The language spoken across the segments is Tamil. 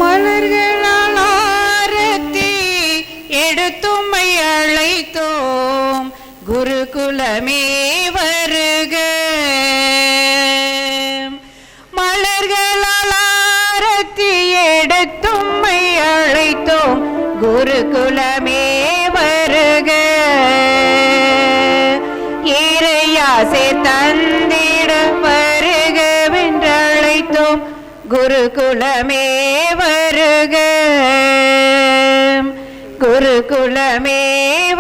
மலர்களால் ஆரத்தி எடுத்தும்மை அழைத்தோம் குருகுலமே வருக. மலர்களால் ஆரத்தி எடுத்தும்மை அழைத்தோம் குருகுலமே வருக. இறையாசை தந்திட வருகவென்றழைத்தோம் குருகுலமே வருக. குருகுலமே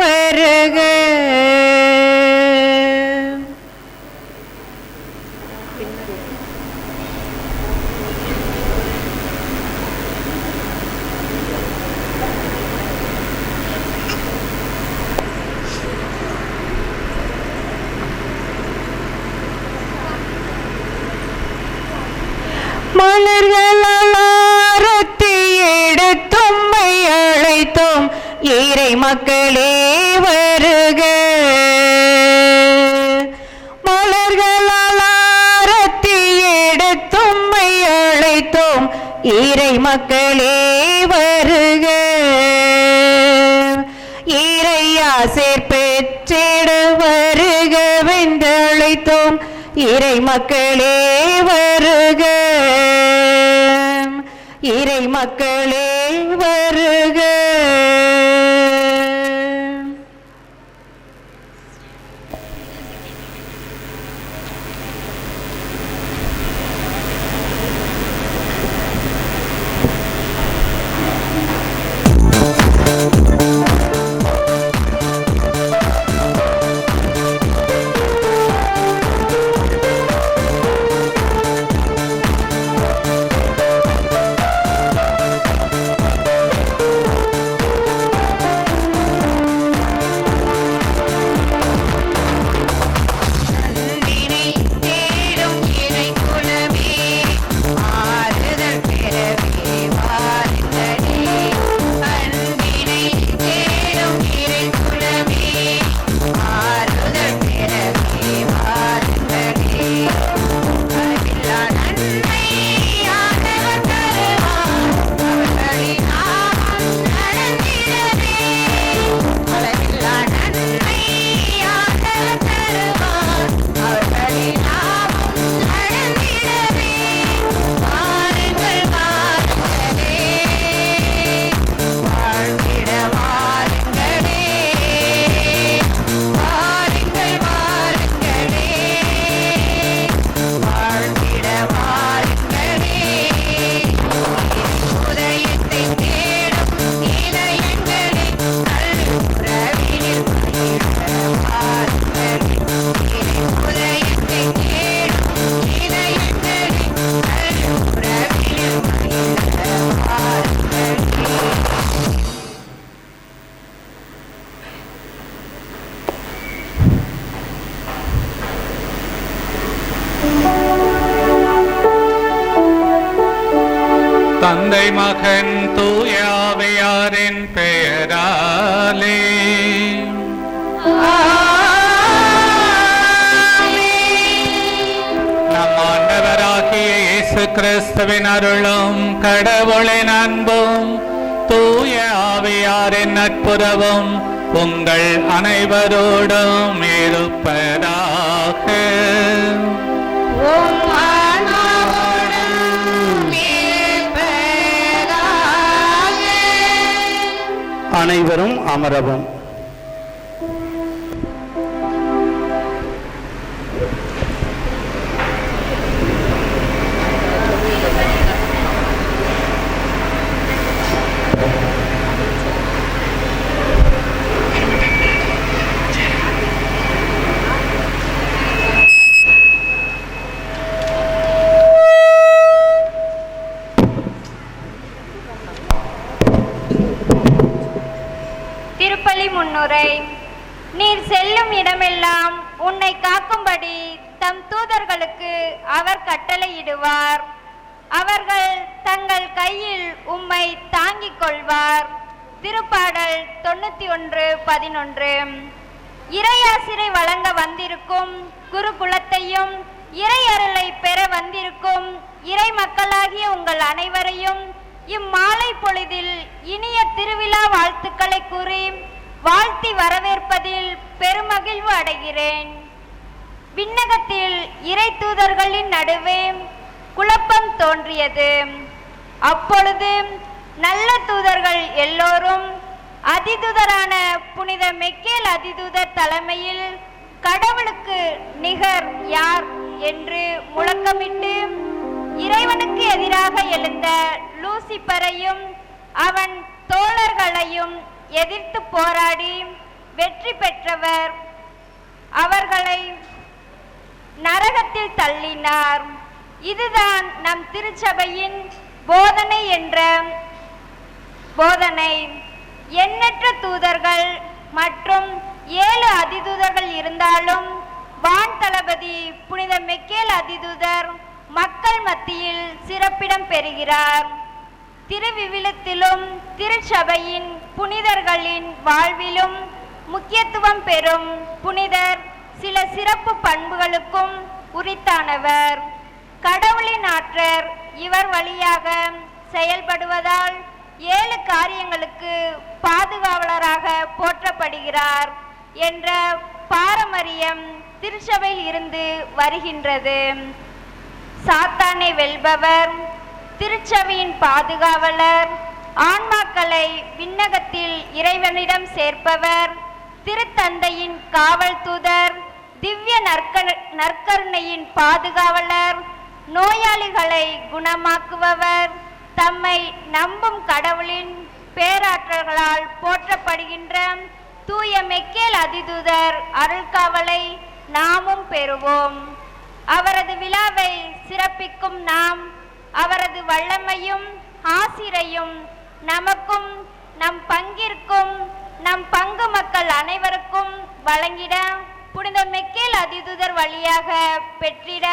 வருக. மலர்களால் ஆரத்தி எடுத்தும்மை அழைத்தோம் இறை மக்களே வருக. மலர்களால் ஆரத்தி எடுத்தும்மை அழைத்தோம் இறை மக்களே வருக. இறையாசைர் பெற்றிட வருகவென்றழைத்தோம் இறை மக்களே வருக. இறை மக்களே வருக. தந்தை மகன் தூய ஆவியாரின் பெயராலே நம் ஆண்டவராகிய இயேசு கிறிஸ்துவின் அருளும் கடவுளின் அன்பும் தூய ஆவியாரின் நட்புறவும் உங்கள் அனைவரோடும் இருப்பதாக. அனைவரும் அமரவும். முன்னுரை. நீர் செல்லும் இடமெல்லாம் உன்னை காக்கும்படி தம் தூதர்களுக்கு அவர் கட்டளையிடுவார். அவர்கள் தங்கள் கையில் உம்மை தாங்கிக் கொள்வார். திருப்பாடல் 91:11. இறையாசிரை வழங்க வந்திருக்கும் குருகுலத்தையும் இறை அருளை பெற வந்திருக்கும் இறை மக்களாகிய உங்கள் அனைவரையும் இம்மாலை பொழுதில் இனிய திருவிழா வாழ்த்துக்களை கூறி வாழ்த்தி வரவேற்பதில் பெருமகிழ்வு அடைகிறேன். விண்ணகத்தில் இறை தூதர்களின் நடுவே குழப்பம் தோன்றியது. அப்பொழுது நல்ல தூதர்கள் எல்லோரும் அதிதூதரான புனித மெக்கேல் அதிதூதர் தலைமையில் கடவுளுக்கு நிகர் யார் என்று முழக்கமிட்டு இறைவனுக்கு எதிராக எழுந்த லூசிபரையும் அவன் தோழர்களையும் எதிர்த்து போராடி வெற்றி பெற்றவர். அவர்களை நரகத்தில் தள்ளினார். இதுதான் நம் திருச்சபையின் போதனை என்ற போதனை. எண்ணற்ற தூதர்கள் மற்றும் 7 அதிதூதர்கள் இருந்தாலும் வான் தளபதி புனித மெக்கேல் அதிதூதர் மக்கள் மத்தியில் சிறப்பிடம் பெறுகிறார். திருவிவிலியத்திலும் திருச்சபையின் புனிதர்களின் வாழ்விலும் முக்கியத்துவம் பெறும் புனிதர் சில சிறப்பு பண்புகளுக்கும் உரித்தானவர். கடவுளின் ஆற்றல் இவர் வழியாக செயல்படுவதால் 7 காரியங்களுக்கு பாதுகாவலராக போற்றப்படுகிறார் என்ற பாரம்பரியம் திருச்சபையில் இருந்து வருகின்றது. சாத்தானை வெல்பவர், திருச்சபையின் பாதுகாவலர், ஆன்மாக்களை விண்ணகத்தில் இறைவனிடம் சேர்ப்பவர், திருத்தந்தையின் காவல் தூதர், திவ்ய நற்கருணையின் பாதுகாவலர், நோயாளிகளை குணமாக்குபவர், தம்மை நம்பும் கடவுளின் பேராற்றல்களால் போற்றப்படுகின்ற தூய மெக்கேல் அதிதூதர் அருள்காவலை நாமும் பெறுவோம். அவரது விழாவை சிறப்பிக்கும் நாம் அவரது வல்லமையும் ஆசிரையும் நமக்கும் நம் பங்கிற்கும் நம் பங்கு மக்கள் அனைவருக்கும் வழங்கிட புனித மெக்கேல் அதிதூதர் வழியாக பெற்றிட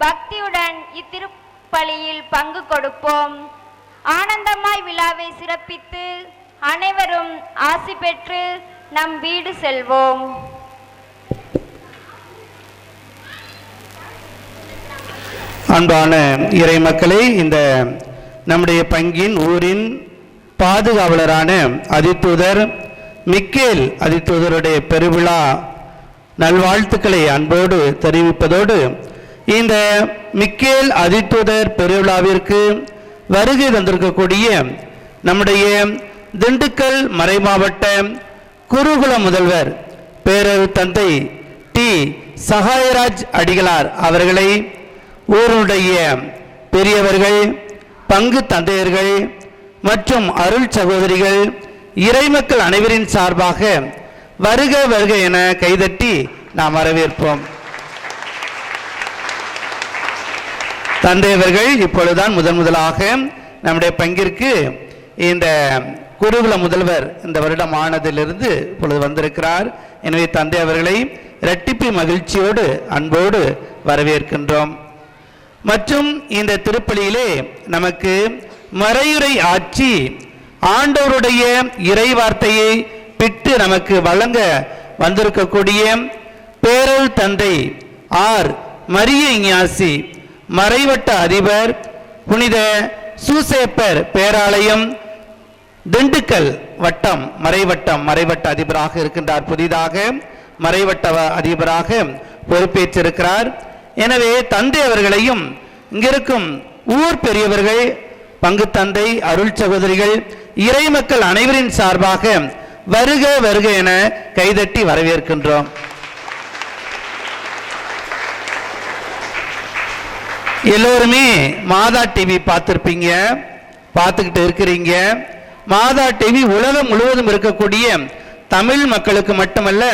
பக்தியுடன் இத்திருப்பலியில் பங்கு கொடுப்போம். ஆனந்தமாய் விழாவை சிறப்பித்து அனைவரும் ஆசி பெற்று நம் வீடு செல்வோம். அன்பான இறை மக்களே, இந்த நம்முடைய பங்கின் ஊரின் பாதுகாவலரான அதிதூதர் மிக்கேல் அதிதூதருடைய பெருவிழா நல்வாழ்த்துக்களை அன்போடு தெரிவிப்பதோடு, இந்த மிக்கேல் அதிதூதர் பெருவிழாவிற்கு வருகை தந்திருக்கக்கூடிய நம்முடைய திண்டுக்கல் மறைமாவட்ட குருகுல முதல்வர் பேரரு தந்தை டி சகாயராஜ் அடிகளார் அவர்களை ஊருடைய பெரியவர்கள், பங்கு தந்தையர்கள் மற்றும் அருள் சகோதரிகள், இறைமக்கள் அனைவரின் சார்பாக வருக வருக என கைதட்டி நாம் வரவேற்போம். தந்தையவர்கள் இப்பொழுதுதான் முதலாக நம்முடைய பங்கிற்கு இந்த குருகுல முதல்வர் இந்த வருடம் ஆனதிலிருந்து இப்பொழுது வந்திருக்கிறார். எனவே தந்தை அவர்களை இரட்டிப்பு மகிழ்ச்சியோடு அன்போடு வரவேற்கின்றோம். மற்றும் இந்த திருப்பலியிலே நமக்கு மறையுரை ஆட்சி ஆண்டவருடைய இறை வார்த்தையை பிட்டு நமக்கு வழங்க வந்திருக்கக்கூடிய பேரல் தந்தை ஆர் மரிய இஞ்ஞாசி மறைவட்ட அதிபர், புனித சூசேப்பர் பேராலயம் திண்டுக்கல் வட்டம் மறைவட்ட அதிபராக இருக்கின்றார். புதிதாக மறைவட்ட அதிபராக பொறுப்பேற்றிருக்கிறார். எனவே தந்தை அவர்களையும் இங்கிருக்கும் ஊர் பெரியவர்கள், பங்கு தந்தை, அருள் சகோதரிகள், இறை மக்கள் அனைவரின் சார்பாக வருக வருக என கைதட்டி வரவேற்கின்றோம். எல்லோருமே மாதா டிவி பார்த்துருப்பீங்க, பார்த்துக்கிட்டு இருக்கிறீங்க. மாதா டிவி உலகம் முழுவதும் இருக்கக்கூடிய தமிழ் மக்களுக்கு மட்டுமல்ல,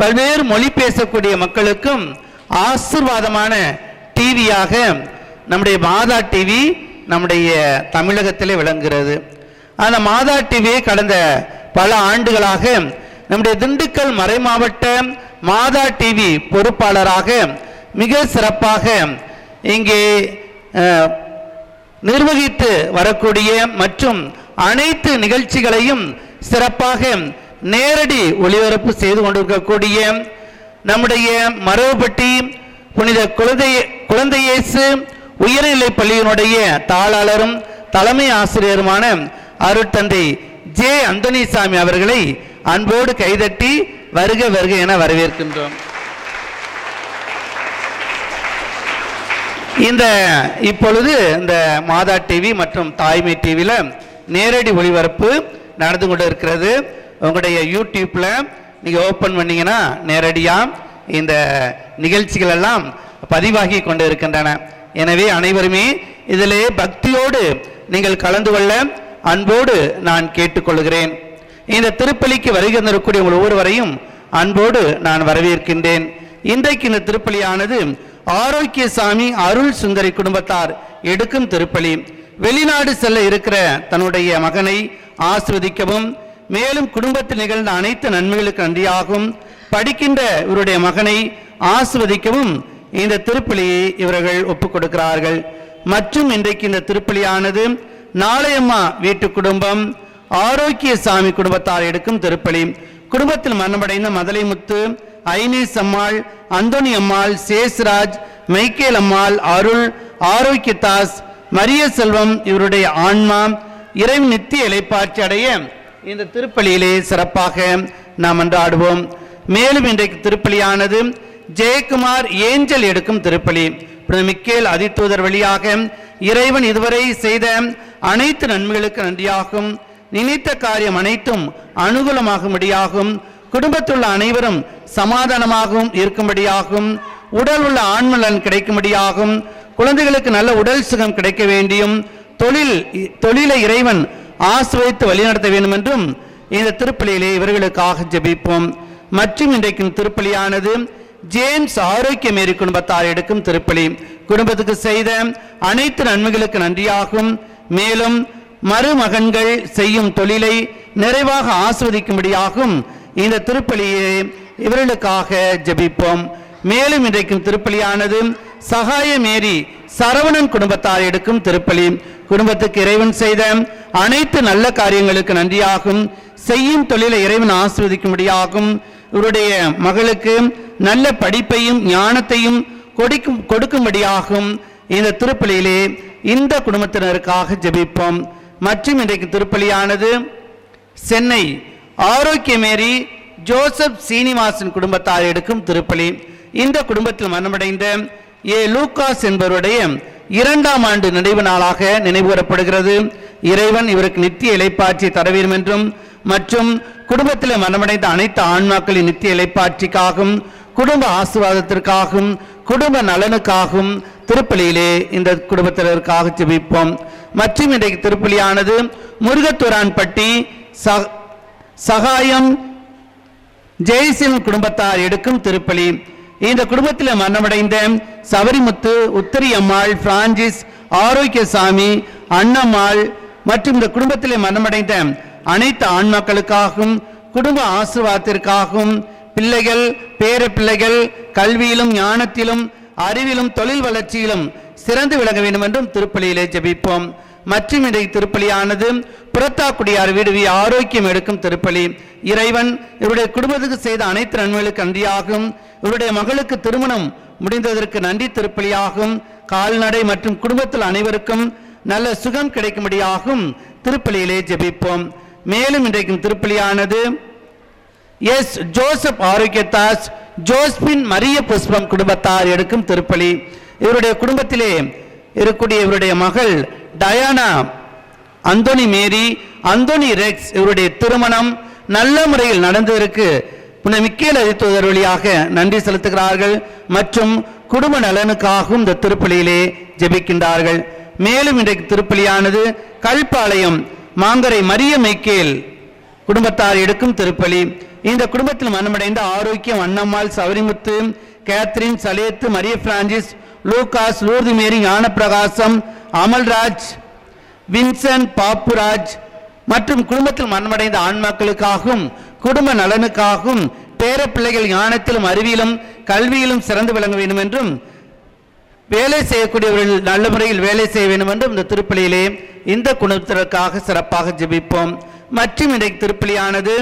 பல்வேறு மொழி பேசக்கூடிய மக்களுக்கும் ஆசீர்வாதமான டிவியாக நம்முடைய மாதா டிவி நம்முடைய தமிழகத்திலே விளங்குகிறது. அந்த மாதா டிவி கடந்த பல ஆண்டுகளாக நம்முடைய திண்டுக்கல் மறைமாவட்ட மாதா டிவி பொறுப்பாளராக மிக சிறப்பாக இங்கே நிர்வகித்து வரக்கூடிய மற்றும் அனைத்து நிகழ்ச்சிகளையும் சிறப்பாக நேரடி ஒளிபரப்பு செய்து கொண்டிருக்கக்கூடிய நம்முடைய மரபுப்பட்டி புனித குழந்தையேசு உயர்நிலை பள்ளியினுடைய தாளாளரும் தலைமை ஆசிரியருமான அருட்தந்தை ஜே அந்தோனிசாமி அவர்களை அன்போடு கைதட்டி வருக வருக என வரவேற்கின்றோம். இப்பொழுது இந்த மாதா டிவி மற்றும் தாய்மை டிவியில் நேரடி ஒளிபரப்பு நடந்து கொண்டு இருக்கிறது. உங்களுடைய யூடியூப்ல நீங்க ஓபன் பண்ணீங்கன்னா நேரடியாக இந்த நிகழ்ச்சிகள் எல்லாம் பதிவாகி கொண்டு இருக்கின்றன. எனவே அனைவருமே இதிலே பக்தியோடு நீங்கள் கலந்து கொள்ள அன்போடு நான் கேட்டுக்கொள்கிறேன். இந்த திருப்பலிக்கு வருகை தரக்கூடிய உங்கள் ஒவ்வொருவரையும் அன்போடு நான் வரவேற்கின்றேன். இன்றைக்கு இந்த திருப்பலியானது ஆரோக்கியசாமி அருள் சுந்தரி குடும்பத்தார் எடுக்கும் திருப்பலி. வெளிநாடு செல்ல இருக்கிற தன்னுடைய மகனை ஆசிர்வதிக்கவும், மேலும் குடும்பத்தில் நிகழ்ந்த அனைத்து நன்மைகளுக்கு நன்றியாகவும் படிக்கின்ற இவருடைய மகனை ஆசிர்வதிக்கவும் இந்த திருப்பலியை இவர்கள் ஒப்புக் கொடுக்கிறார்கள். மற்றும் இன்றைக்கு இந்த திருப்பலியானது நாளையம்மா வீட்டு குடும்பம் ஆரோக்கியசாமி குடும்பத்தார் எடுக்கும் திருப்பலி. குடும்பத்தில் மரணமடைந்த மதலைமுத்து, ஐனேஸ் அம்மாள், அந்தோனி அம்மாள், சேஸ்ராஜ், மைக்கேல் அம்மாள், அருள், ஆரோக்கியதாஸ், மரிய செல்வம் இவருடைய ஆன்மா இறைவன் நித்திய இளைப்பாற்றி அடைய இந்த திருப்பலியிலே சிறப்பாக நாம் அன்றாடுவோம். மேலும் இன்றைக்கு திருப்பலியானது ஜெயக்குமார் ஏஞ்சல் எடுக்கும் திருப்பலி. மிக்கேல் அதிதூதர் வழியாக இறைவன் இதுவரை செய்த அனைத்து நன்மைகளுக்கு நன்றியாகும், நினைத்த காரியம் அனைத்தும் அனுகூலமாகும்படியாகும், குடும்பத்தில் உள்ள அனைவரும் சமாதானமாகவும் இருக்கும்படியாகும், உடல் உள்ள ஆண்மலன் கிடைக்கும்படியாகும், குழந்தைகளுக்கு நல்ல உடல் சுகம் கிடைக்க வேண்டியும், தொழிலை இறைவன் ஆசிர்வதித்து வழிநடத்த வேண்டும் என்றும் இந்த திருப்பலியிலே இவர்களுக்காக ஜெபிப்போம். மற்றும் இன்றைக்கு திருப்பலியானது ஜேம்ஸ் ஆரோக்கிய மேரி குடும்பத்தார் எடுக்கும் திருப்பலி. குடும்பத்துக்கு செய்த அனைத்து நன்மைகளுக்கு நன்றியாகும், மேலும் மருமகன்கள் செய்யும் தொழிலை நிறைவாக ஆஸ்வதிக்கும்படியாகும் இந்த திருப்பலியை இவர்களுக்காக ஜெபிப்போம். மேலும் இன்றைக்கும் திருப்பலியானது சகாய மேரி சரவணன் குடும்பத்தார் எடுக்கும் திருப்பலி. குடும்பத்துக்கு இறைவன் செய்த அனைத்து நல்ல காரியங்களுக்கு நன்றியாகும், செய்யும் தொழிலை இறைவன் ஆஸ்வதிக்கும்படியாகும், இவருடைய மகளுக்கு நல்ல படிப்பையும் ஞானத்தையும் கொடுக்கும்படியாகும் இந்த திருப்பலியிலே இந்த குடும்பத்தினருக்காக ஜெபிப்போம். மற்றும் இன்றைக்கு திருப்பலியானது சென்னை ஆரோக்கிய மேரி ஜோசப் சீனிவாசன் குடும்பத்தார் எடுக்கும் திருப்பலி. இந்த குடும்பத்தில் மரணமடைந்த லூகாஸ் என்பவருடைய 2ஆம் ஆண்டு நினைவு நாளாக நினைவு கூறப்படுகிறது. இறைவன் இவருக்கு நித்திய இளைப்பாற்றி தர வேண்டும் என்றும், மற்றும் குடும்பத்தில் மரணமடைந்த அனைத்து ஆன்மாக்களின் நித்திய இளைப்பாற்றிக்காகவும், குடும்ப ஆசீர்வாதத்திற்காகவும், குடும்ப நலனுக்காகவும் திருப்பலியிலே இந்த குடும்பத்தினருக்காக ஜெபிப்போம். மற்றும் இன்றைக்கு திருப்பலியானது முருகத்துரான்பட்டி சகாயம் ஜெய்சின் குடும்பத்தார் எடுக்கும் திருப்பலி. இந்த குடும்பத்தில் மரணமடைந்த சபரிமுத்து, உத்தரி அம்மாள், பிரான்சிஸ், ஆரோக்கியசாமி, அண்ணம்மாள் மற்றும் இந்த குடும்பத்திலே மரணமடைந்த அனைத்து ஆன்மாக்களுக்காகவும், குடும்ப ஆசீர்வாதத்திற்காகவும், பிள்ளைகள் பேர பிள்ளைகள் கல்வியிலும் ஞானத்திலும் அறிவிலும் தொழில் வளர்ச்சியிலும் சிறந்து விளங்க வேண்டும் என்றும் திருப்பலியிலே ஜெபிப்போம். மற்றும் இன்றைய திருப்பலியானது புறத்தாக்குடியார் வீடு ஆரோக்கியம் எடுக்கும் திருப்பலி. இறைவன் இவருடைய குடும்பத்துக்கு செய்த அனைத்து நன்மைகளுக்கு நன்றியாகும், இவருடைய மகளுக்கு திருமணம் முடிந்ததற்கு நன்றி திருப்பலியாகும், கால்நடை மற்றும் குடும்பத்தில் அனைவருக்கும் நல்ல சுகம் கிடைக்கும்படியாகும் திருப்பலியிலே ஜெபிப்போம். மேலும் இன்றைக்கும் திருப்பலியானது S Joseph Arokiyadas, Josephine Mariya Pushpam குடும்பத்தார் எடுக்கும் திருப்பலி. இவருடைய குடும்பத்திலே இருக்கக்கூடிய இவருடைய மகள் Diana, Anthony Mary, Anthony Rex இவருடைய திருமணம் நல்ல முறையில் நடந்ததற்கு மிக்கேல் அதிதூதர் வழியாக நன்றி செலுத்துகிறார்கள் மற்றும் குடும்ப நலனுக்காகவும் இந்த திருப்பலியிலே ஜெபிக்கின்றார்கள். மேலும் இன்றைக்கு திருப்பலியானது கல்பாளையம் மாங்கரை மரிய மைக்கேல் குடும்பத்தார் எடுக்கும் திருப்பலி. இந்த குடும்பத்தில் மரணமடைந்த Arokiyam Annammal, Savarimuthu, Catherine, Saleth, Mariya Francis, Lucas, Lourdu Mary, Gnanaprakasam, Amalraj, Vincent, Papuraj மற்றும் குடும்பத்தில் மரணமடைந்த ஆன்மாக்களுக்காகவும் குடும்ப நலனுக்காகவும் பேர பிள்ளைகள் ஞானத்திலும் அறிவியலும் கல்வியிலும் சிறந்து விளங்க வேண்டும் என்றும் வேலை செய்யக்கூடியவர்கள் நல்ல முறையில் வேலை செய்ய வேண்டும் என்றும் இந்த திருப்பலியிலே இந்த குடும்பத்திற்காக சிறப்பாக ஜெபிப்போம். மற்றும் இன்றைக்கு திருப்பலியானது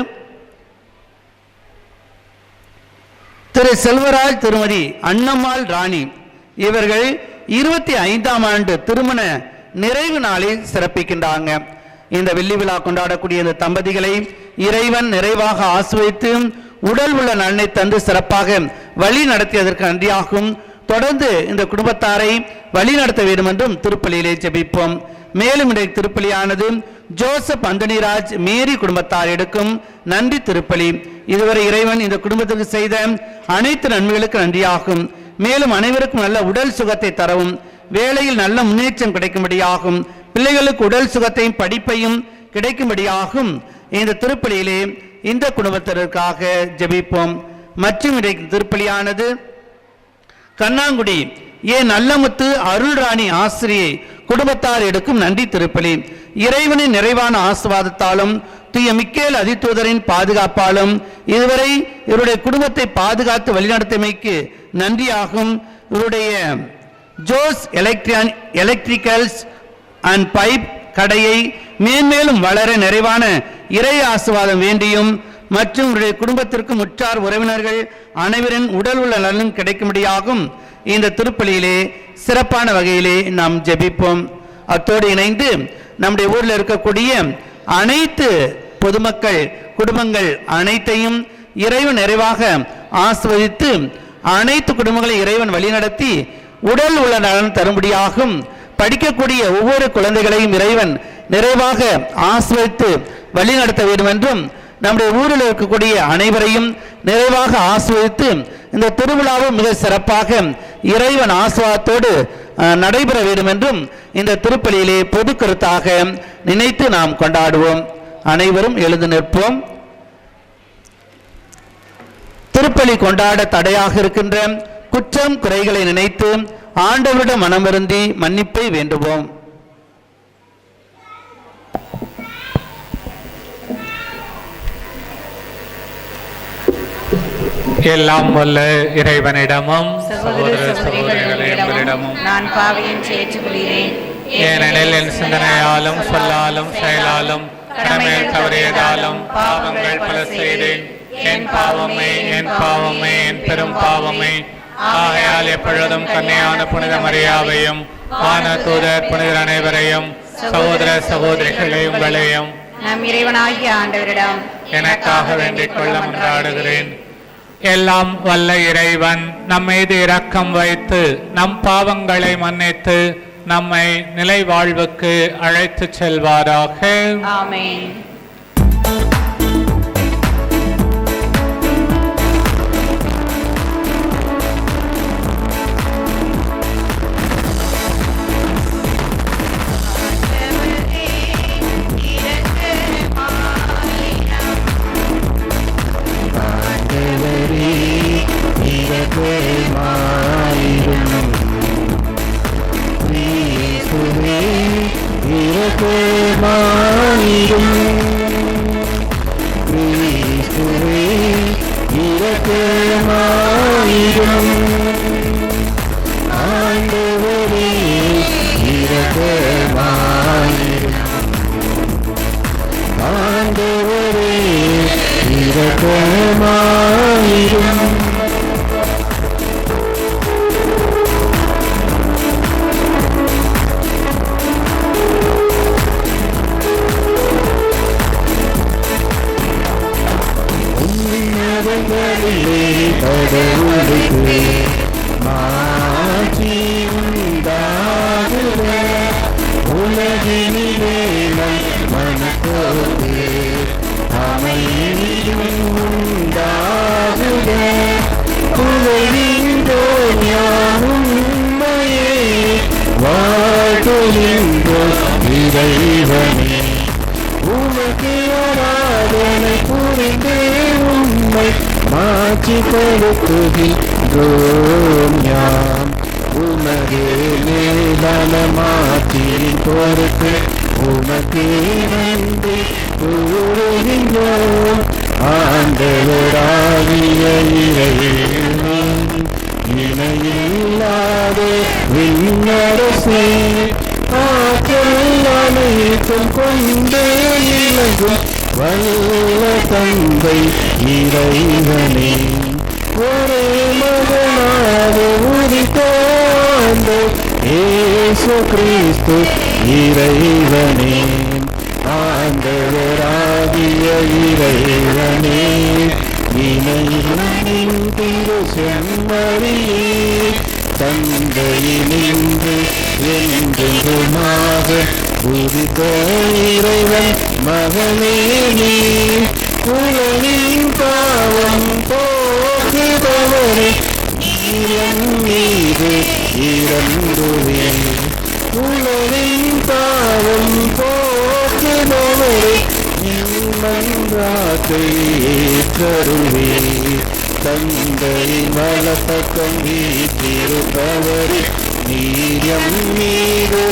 திரு செல்வராஜ், திருமதி அண்ணம்மாள் ராணி இவர்கள் 25ஆம் ஆண்டு திருமண நிறைவு நாளில் சிறப்பிக்கின்றாங்க. இந்த வெள்ளி விழா கொண்டாடக்கூடிய இந்த தம்பதிகளை இறைவன் நிறைவாக ஆசிர்வதித்து உடல் உள்ள நலனை தந்து சிறப்பாக வழி நடத்தியதற்கு நன்றியாகும். தொடர்ந்து இந்த குடும்பத்தாரை வழி நடத்த வேண்டும் என்றும் திருப்பலியிலே ஜெபிப்போம். மேலும் இன்றைய திருப்பலியானது ஜோசப் அந்தனிராஜ் மேரி குடும்பத்தார் எடுக்கும் நன்றி திருப்பலி. இதுவரை இறைவன் இந்த குடும்பத்துக்கு செய்த அனைத்து நன்மைகளுக்கு நன்றியாகும். மேலும் அனைவருக்கும் நல்ல உடல் சுகத்தை தரவும், வேலையில் நல்ல முன்னேற்றம் கிடைக்கும்படியாகும், பிள்ளைகளுக்கு உடல் சுகத்தையும் படிப்பையும் கிடைக்கும்படியாகும். இந்த திருப்பலியிலே இந்த குடும்பத்தினருக்காக ஜெபிப்போம். மற்றும் இன்றைக்கு திருப்பலியானது கண்ணாங்குடி நல்லமுத்து அருள்ராணி ஆசிரியை குடும்பத்தார் எடுக்கும் நன்றி திருப்பலி. இறைவனின் நிறைவான ஆசீர்வாதத்தாலும் தூய மிக்கேல் அதிதூதரின் பாதுகாப்பாலும் இதுவரை இவருடைய குடும்பத்தை பாதுகாத்து வழிநடத்தமைக்கு நன்றியாகும். இவருடைய ஜோஸ் எலக்ட்ரிக்கல்ஸ் அண்ட் பைப் கடையை மேன்மேலும் வளர நிறைவான இறை ஆசீர்வாதம் வேண்டியும் மற்றும் இவருடைய குடும்பத்திற்கும் உற்றார் உறவினர்கள் அனைவரின் உடல் உள்ள நலன் கிடைக்கும்படியாகும் இந்த திருப்பலியிலே சிறப்பான வகையிலே நாம் ஜெபிப்போம். அத்தோடு இணைந்து நம்முடைய ஊரில் இருக்கக்கூடிய அனைத்து பொதுமக்கள் குடும்பங்கள் அனைத்தையும் இறைவன் நிறைவாக ஆசீர்வதித்து அனைத்து குடும்பங்களை இறைவன் வழிநடத்தி உடல் உள்ள நலன் தரும்படியாகும். படிக்கக்கூடிய ஒவ்வொரு குழந்தைகளையும் இறைவன் நிறைவாக ஆசீர்வதித்து வழிநடத்த வேண்டும் என்றும் நம்முடைய ஊரில் இருக்கக்கூடிய அனைவரையும் நிறைவாக ஆசீர்வதித்து இந்த திருவிழாவும் மிக சிறப்பாக இறைவன் ஆசீர்வாதத்தோடு நடைபெற வேண்டும் என்றும் இந்த திருப்பலியிலே பொது கருத்தாக நினைத்து நாம் கொண்டாடுவோம். அனைவரும் எழுந்து நிற்போம். திருப்பலி கொண்டாட தடையாக இருக்கின்ற குற்றம் குறைகளை நினைத்து ஆண்டவரிடம் மனம் வருந்தி மன்னிப்பை வேண்டுவோம். எல்லாம் வல்ல இறைவனிடமும் சகோதர சகோதரிகளிடமும் நான் பாவியம் ஏற்றுக்கொள்கிறேன். ஏனெனில் என் சிந்தனையாலும் சொல்லாலும் செயலாலும் கடமையில் தவறியதாலும் பாவங்கள் பல செய்தேன். என் பாவமே என் பாவமே என் பெரும் பாவமே. ஆகையால் எப்பொழுதும் கன்னியான புனித மரியாவையும் வான தூதர் புனிதர் அனைவரையும் சகோதர சகோதரிகளை உங்களையும் நம் இறைவனாகிய ஆண்டவரிடம் எனக்காக வேண்டிக் கொள்ள மன்றாடுகிறேன். எல்லாம் வல்ல இறைவன் நம் மீது இரக்கம் வைத்து நம் பாவங்களை மன்னித்து நம்மை நிலை வாழ்வுக்கு அழைத்து செல்வாராக. ஆமென். இயேசு கிறிஸ்து இறைவனே, ஆண்டவராகிய இறைவனே, இணையின் திரு செம்மறியே, தந்தையினின்று என்றென்றுமாக உதித்த இறைவன் மகனே நீ, உலகின் பாவம் போக்குபவரே, என் மீது இறங்குவேன். உலகின் பாவம் போக்குபவரே, என் மன்றாட்டை ஏற்றருள்வேன். தந்தையின் வலப்பக்கம் வீற்றிருப்பவரே, நீரம் மீது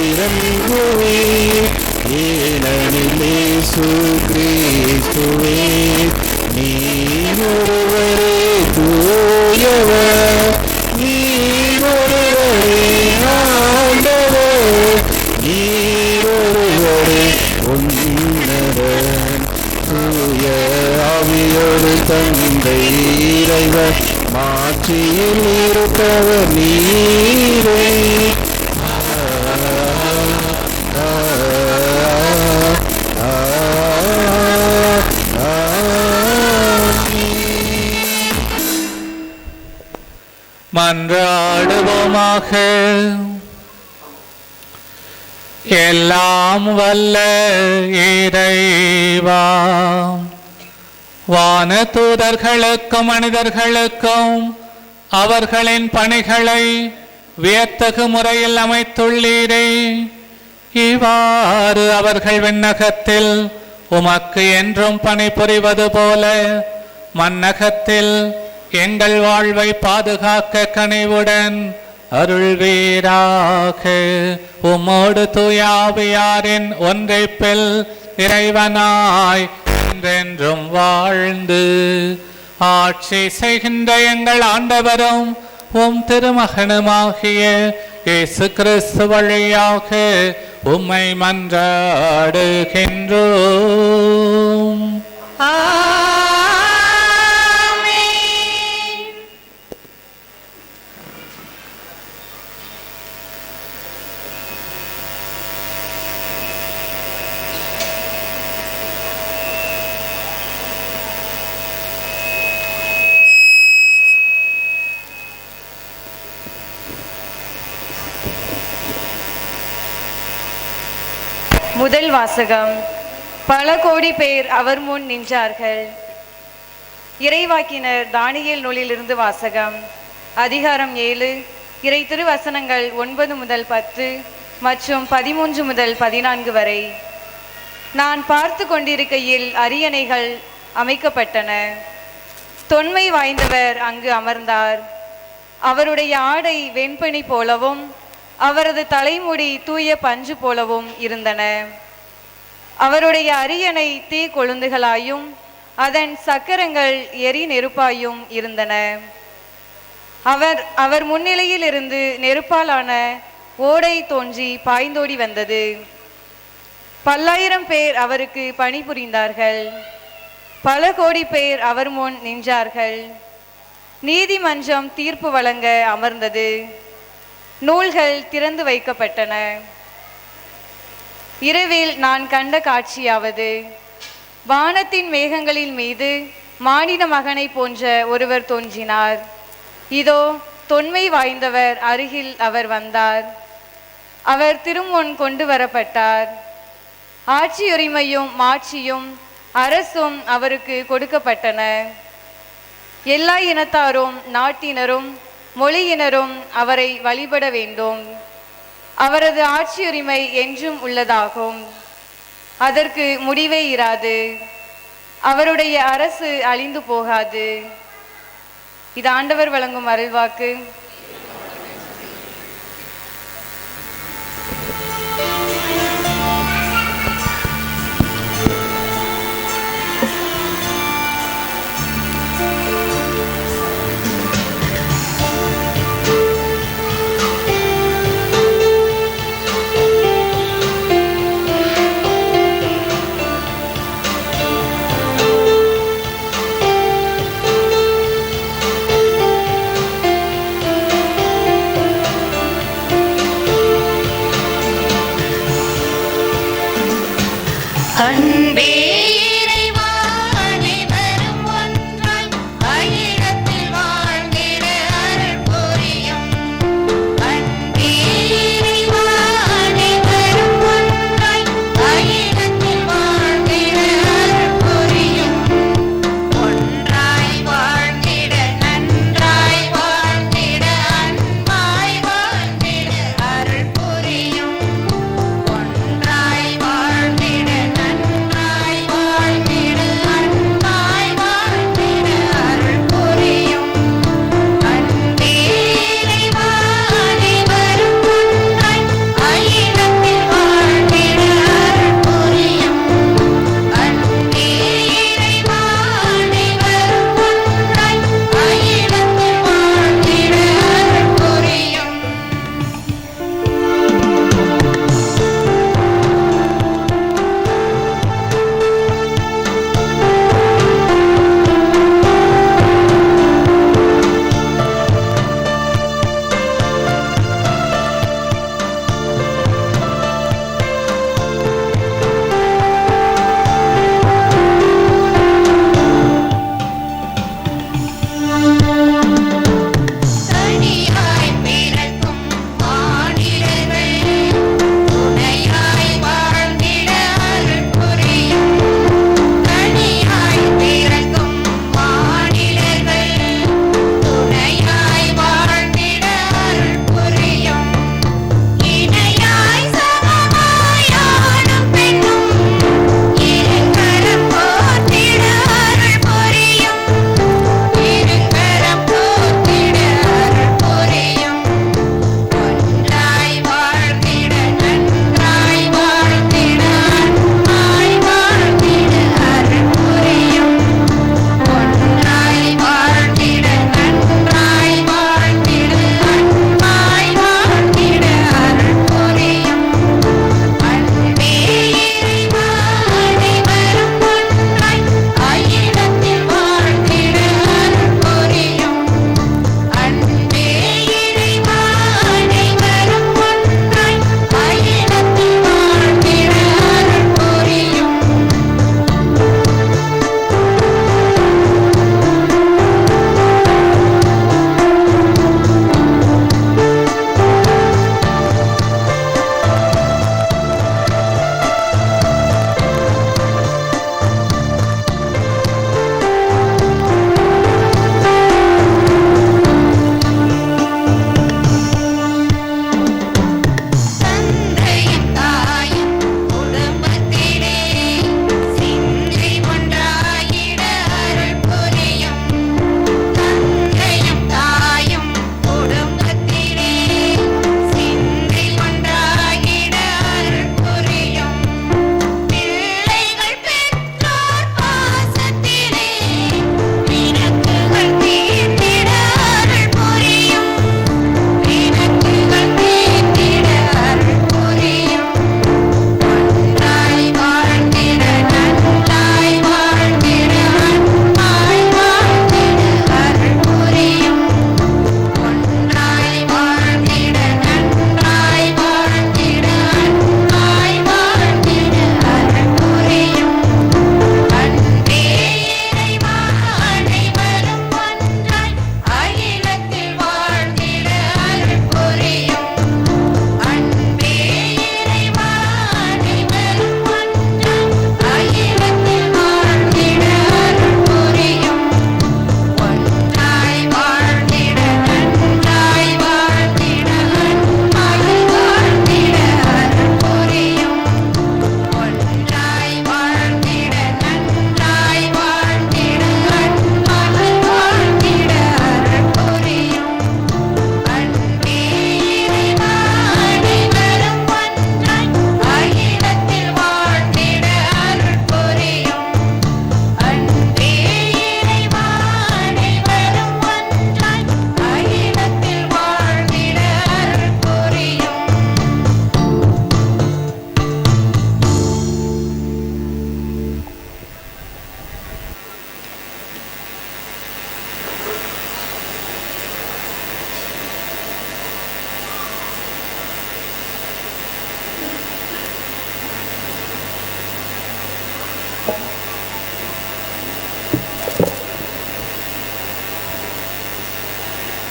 இறங்குவேன். ஏனெனில் இயேசு கிறிஸ்துவே நீர் ஒருவரே தூயவர், நீர் ஒருவரே ஆண்டவர், நீர் ஒருவரே உன்னதர். தூய ஆவியோடு தந்தை இறைவர் மாட்சியில் இருப்பவர் நீரே. மன்றாடுவோமாக. எல்லாம் வல்ல இறைவா, வானதூதர்களுக்கும் மனிதர்களுக்கும் அவர்களின் பணிகளை வியத்தகு முறையில் அமைத்துள்ளீரே. இவ்வாறு அவர்கள் விண்ணகத்தில் உமக்கு என்றும் பணிபுரிவது போல மண்ணகத்தில் எங்கள் வாழ்வை பாதுகாக்க கனிவுடன் அருள்வீராக. உம்மோடு தூயாவியாரின் ஒன்றைப்பில் இறைவனாய் என்றென்றும் வாழ்ந்து ஆட்சி செய்கின்ற எங்கள் ஆண்டவரும் உம் திருமகனுமாகிய இயேசு கிறிஸ்து வழியாக உம்மை மன்றாடுகின்றோம். முதல் வாசகம். பல கோடி பேர் அவர் முன் நின்றார்கள். இறைவாக்கினர் தானியேல் நூலிலிருந்து வாசகம். அதிகாரம் 7, இறை திருவசனங்கள் 9 முதல் 10 மற்றும் 13 முதல் 14 வரை. நான் பார்த்து கொண்டிருக்கையில் அரியணைகள் அமைக்கப்பட்டன. தொன்மை வாய்ந்தவர் அங்கு அமர்ந்தார். அவருடைய ஆடை வெண்பனி போலவும் அவரது தலைமுடி தூய பஞ்சு போலவும் இருந்தன. அவருடைய அரியணை தீ கொழுந்துகளாயும் அதன் சக்கரங்கள் எரி நெருப்பாயும் இருந்தன. அவர் முன்னிலையில் இருந்து நெருப்பாலான ஓடை தோன்றி பாய்ந்தோடி வந்தது. 10,000 பேர் அவருக்கு பணிபுரிந்தார்கள். பல கோடி பேர் அவர் முன் நின்றார்கள். நீதிமன்றம் தீர்ப்பு வழங்க அமர்ந்தது. நூல்கள் திறந்து வைக்கப்பட்டன. இரவில் நான் கண்ட காட்சியாவது, வானத்தின் மேகங்களின் மீது மானிட மகனை போன்ற ஒருவர் தோன்றினார். இதோ தொன்மை வாய்ந்தவர் அருகில் அவர் வந்தார். அவர் திருமுன் கொண்டு வரப்பட்டார். ஆட்சியுரிமையும் மாட்சியும் அரசும் அவருக்கு கொடுக்கப்பட்டன. எல்லா இனத்தாரும் நாட்டினரும் மொழியினரும் அவரை வழிபட வேண்டும். அவரது ஆட்சியுரிமை என்றும் உள்ளதாகும். அதற்கு முடிவே இராது. அவருடைய அரசு அழிந்து போகாது. இது ஆண்டவர் வழங்கும் அருள்வாக்கு. அன்பே இறைவா அனைவரும் ஒன்றாய் அகிலத்தில் வாழ்ந்திட அருள் புரியும். அன்பே இறைவா அனைவரும் ஒன்றாய் அகிலத்தில் வாழ்ந்திட அருள் புரியும். ஒன்றாய் வாழ்ந்திட நன்றாய் வாழ்ந்திட அன்பாய் வாழ்ந்திட அருள் புரியும். ஒன்றாய் வாழ்ந்திட நன்றாய்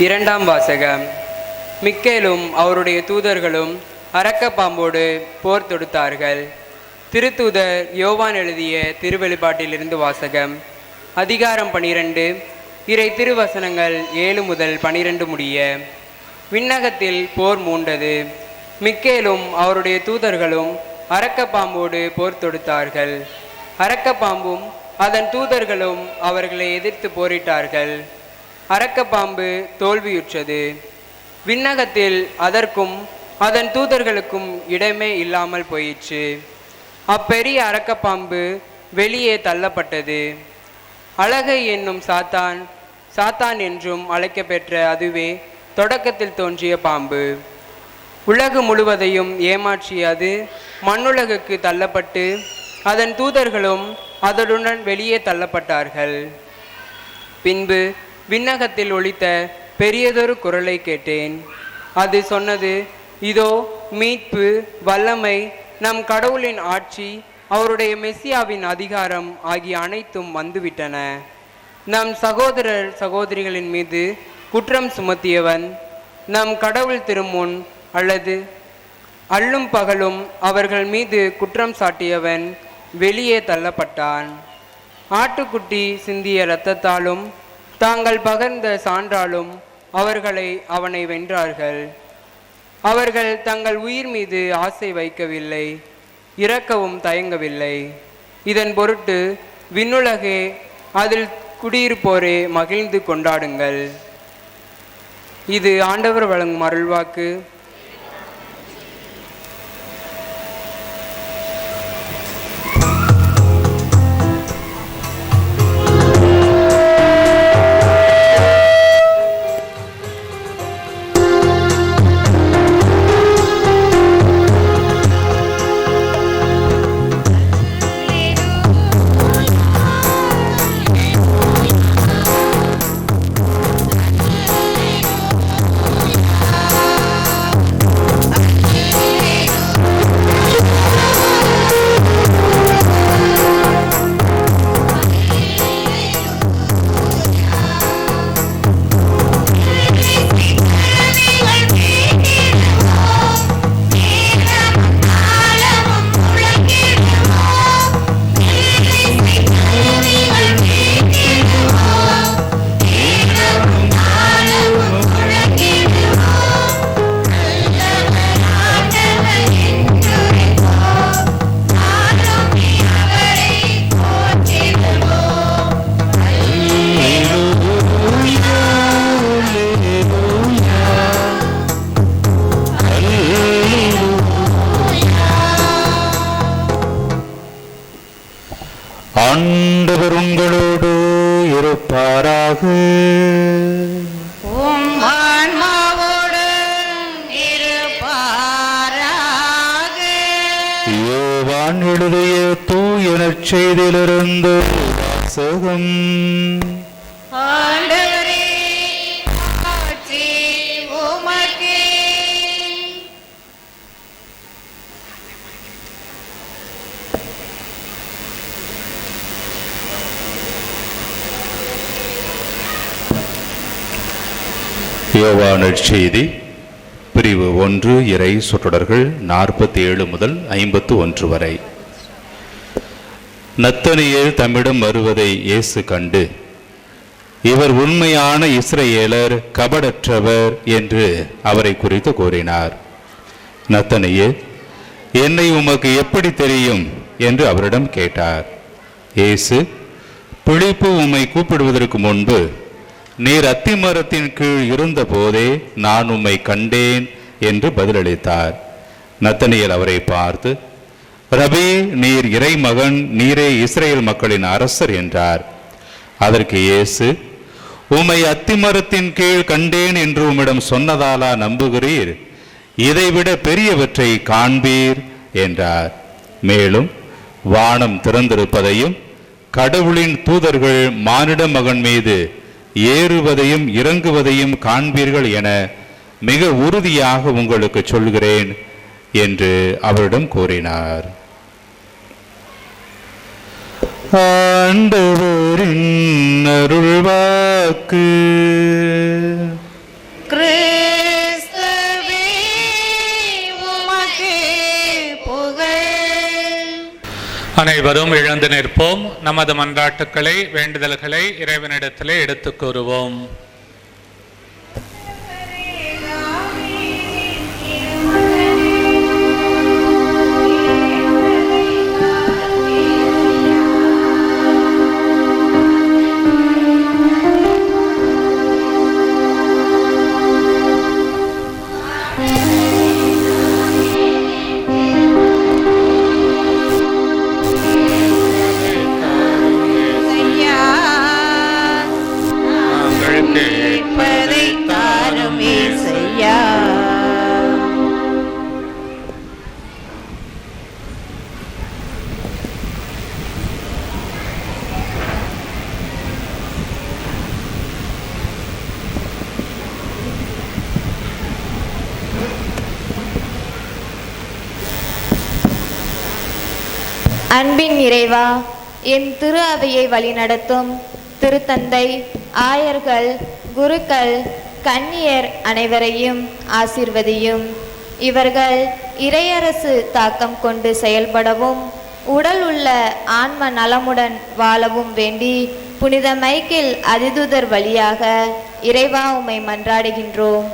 இரண்டாம் வாசகம். மிக்கேலும் அவருடைய தூதர்களும் அரக்க பாம்போடு போர் தொடுத்தார்கள். திருத்தூதர் யோவான் எழுதிய திருவெளிப்பாட்டிலிருந்து வாசகம். அதிகாரம் 12, இறை திருவசனங்கள் 7 முதல் 12 முடிய. விண்ணகத்தில் போர் மூண்டது. மிக்கேலும் அவருடைய தூதர்களும் அரக்க பாம்போடு போர் தொடுத்தார்கள். அரக்க பாம்பும் அதன் தூதர்களும் அவர்களை எதிர்த்து போரிட்டார்கள். அரக்க பாம்பு தோல்வியுற்றது. விண்ணகத்தில் அதற்கும் அதன் தூதர்களுக்கும் இடமே இல்லாமல் போயிற்று. அப்பெரிய அரக்க பாம்பு வெளியே தள்ளப்பட்டது. அழகை என்னும் சாத்தான், சாத்தான் என்றும் அழைக்கப்பெற்ற அதுவே தொடக்கத்தில் தோன்றிய பாம்பு. உலகு முழுவதையும் ஏமாற்றிய அது மண்ணுலகுக்கு தள்ளப்பட்டு அதன் தூதர்களும் அதனுடன் வெளியே தள்ளப்பட்டார்கள். பின்பு விண்ணகத்தில் ஒலித்த பெரியதொரு குரலை கேட்டேன். அது சொன்னது, இதோ மீட்பு, வல்லமை, நம் கடவுளின் ஆட்சி, அவருடைய மெசியாவின் அதிகாரம் ஆகிய அனைத்தும் வந்துவிட்டன. நம் சகோதரர் சகோதரிகளின் மீது குற்றம் சுமத்தியவன் நம் கடவுள் திருமுன் அல்லது அல்லும் பகலும் அவர்கள் மீது குற்றம் சாட்டியவன் வெளியே தள்ளப்பட்டான். ஆட்டுக்குட்டி சிந்திய இரத்தத்தாலும் தாங்கள் பகர்ந்த சான்றாலும் அவனை வென்றார்கள். அவர்கள் தங்கள் உயிர் மீது ஆசை வைக்கவில்லை, இறக்கவும் தயங்கவில்லை. இதன் பொருட்டு விண்ணுலகே அதில் குடியிருப்போரே மகிழ்ந்து கொண்டாடுங்கள். இது ஆண்டவர் வழங்கும் அருள்வாக்கு. ஆண்டவர் உங்களோடு இருப்பாராக. உம் ஆன்மாவோடு இருப்பாராக. யோவான் எழுதிய தூய நற்செய்தியிலிருந்து வாசகம். ஆண்டவரே, ஆட்சி உமக்கே. யோவான் நற்செய்தி பிரிவு 1 இறை சொற்றொடர்கள் 47 முதல் 51 வரை. நத்தனியேல் தம்மிடம் வருவதை இயேசு கண்டு, இவர் உண்மையான இஸ்ரவேலர், கபடற்றவர் என்று அவரை குறித்து கூறினார். நத்தனியேல், என்னை உமக்கு எப்படி தெரியும் என்று அவரிடம் கேட்டார். இயேசு, பிலிப்பு உம்மை கூப்பிடுவதற்கு முன்பு நீர் அத்திமரத்தின் கீழ் இருந்த போதே நான் உம்மை கண்டேன் என்று பதிலளித்தார். நத்தனியேல் அவரை பார்த்து, ரபி, நீர் இறைமகன், நீரே இஸ்ரேல் மக்களின் அரசர் என்றார். அதற்கு இயேசு, உம்மை அத்திமரத்தின் கீழ் கண்டேன் என்று உம்மிடம் சொன்னதாலா நம்புகிறீர்? இதைவிட பெரியவற்றை காண்பீர் என்றார். மேலும் வானம் திறந்திருப்பதையும் கடவுளின் தூதர்கள் மானிட மகன் மீது ஏறுவதையும் இறங்குவதையும் காண்பீர்கள் என மிக உறுதியாக உங்களுக்கு சொல்கிறேன் என்று அவரிடம் கூறினார். ஆண்டவரின் அருள்வாக்கு. கிறிஸ்துவே உமக்கே புகழ். அனைவரும் எழுந்து நிற்போம். நமது மன்றாட்டுக்களை, வேண்டுதல்களை இறைவனிடத்திலே எடுத்துக் கூறுவோம். அன்பின் இறைவா, என் திரு அவையை வழிநடத்தும் திருத்தந்தை, ஆயர்கள், குருக்கள், கன்னியர் அனைவரையும் ஆசீர்வதியும். இவர்கள் இறையரசு தாக்கம் கொண்டு செயல்படவும் உடல் உள்ள ஆன்ம நலமுடன் வாழவும் வேண்டி புனித மைக்கேல் அதிதூதர் வழியாக இறைவா உம்மை மன்றாடுகின்றோம்.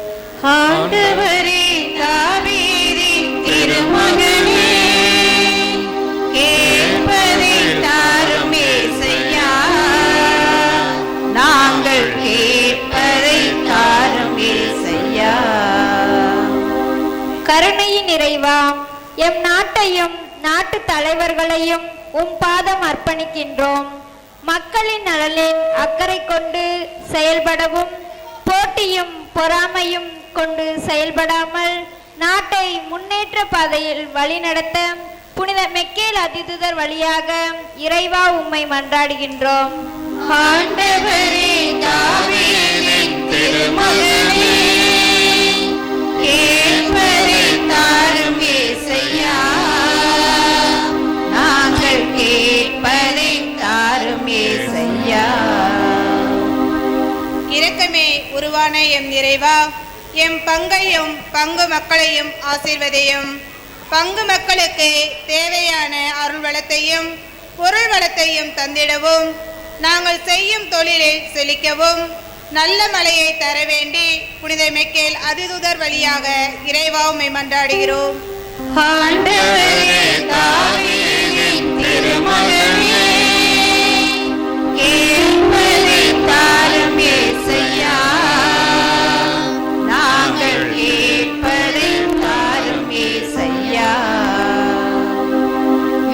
ஆண்டவரே, தாவீதின் திருமகனே, கேட்பதை தாரும் ஏசையா. நாங்கள் கேட்பதை தாரும் ஏசையா. கருணையின் இறைவா, எம் நாட்டையும் நாட்டு தலைவர்களையும் உம் பாதம் அர்ப்பணிக்கின்றோம். மக்களின் நலனில் அக்கறை கொண்டு செயல்படவும் போட்டியும் பொறாமையும் கொண்டு செயல்படாமல் நாட்டை முன்னேற்ற பாதையில் வழிநடத்த புனித மைக்கேல் அதிதூதர் வழியாக இறைவா உம்மை மன்றாடுகின்றோம். ஆண்டவரே, தாவீதின் திருமகனே, கேட்பதை தாரும் ஏசையா. நாங்கள் கேட்பதை தாரும் ஏசையா. இரக்கமே உருவான எம் இறைவா, எம் பங்கையும் பங்கு மக்களையும் ஆசீர்வதியும். பங்கு மக்களுக்கு தேவையான அருள் வளத்தையும் பொருள் வளத்தையும் தந்திடவும், நாங்கள் செய்யும் தொழிலில் செழிக்கவும் நல்ல மழையை தர வேண்டி புனித மைக்கேல் அதிதூதர் வழியாக இறைவா உம்மை மன்றாடுகிறோம். ஆண்டவரே, தாவீதின் திருமகனே, கேட்பதை தாரும் ஏசையா. நாங்கள் கேட்பதை தாரும் ஏசையா.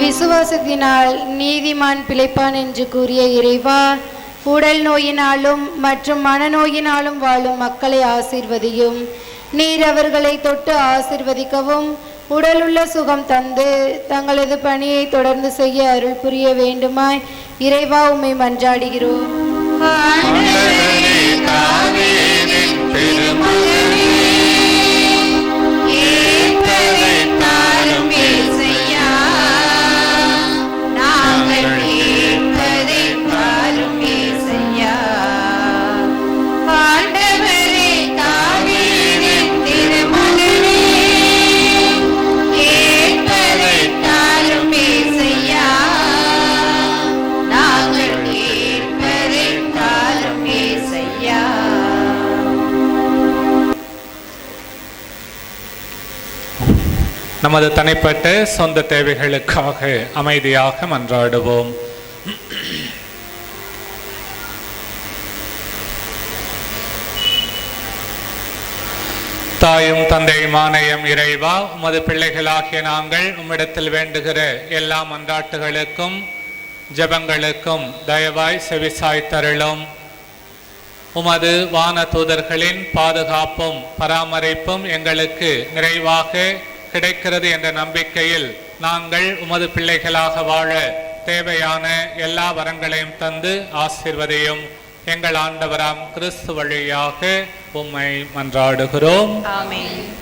விசுவாசத்தினால் நீதிமான் பிழைப்பான் என்று கூறிய இறைவா, உடல் நோயினாலும் மற்றும் மனநோயினாலும் வாழும் மக்களை ஆசீர்வதியும். நீர் அவர்களை தொட்டு ஆசீர்வதிக்கவும் உடலுள்ள சுகம் தந்து தங்களது பணியை தொடர்ந்து செய்ய அருள் புரிய வேண்டுமாய் இறைவா உம்மை மன்றாடுகிறோம். ஆண்டவரே, தாவீதின் திருமகனே, கேட்பதை தாரும் ஏசையா. நாங்கள் கேட்பதை தாரும் ஏசையா. ஆண்டவரே, தாவீதின் திருமகனே, கேட்பதை தாரும் ஏசையா. நாங்கள் கேட்பதை தாரும் ஏசையா. நமது தனிப்பட்ட சொந்த தேவைகளுக்காக அமைதியாக மன்றாடுவோம். தாயும் தந்தையுமான எம் இறைவா, உமது பிள்ளைகளாகிய நாங்கள் உம்மிடத்தில் வேண்டுகிற எல்லா மன்றாட்டுகளுக்கும் ஜெபங்களுக்கும் தயவாய் செவிசாய் தருளும். உமது வான தூதர்களின் பாதுகாப்பும் பராமரிப்பும் எங்களுக்கு நிறைவாக கிடைக்கிறது என்ற நம்பிக்கையில் நாங்கள் உமது பிள்ளைகளாக வாழ தேவையான எல்லா வரங்களையும் தந்து ஆசீர்வதியும். எங்கள் ஆண்டவராம் கிறிஸ்து வழியாக உம்மை மன்றாடுகிறோம். ஆமென்.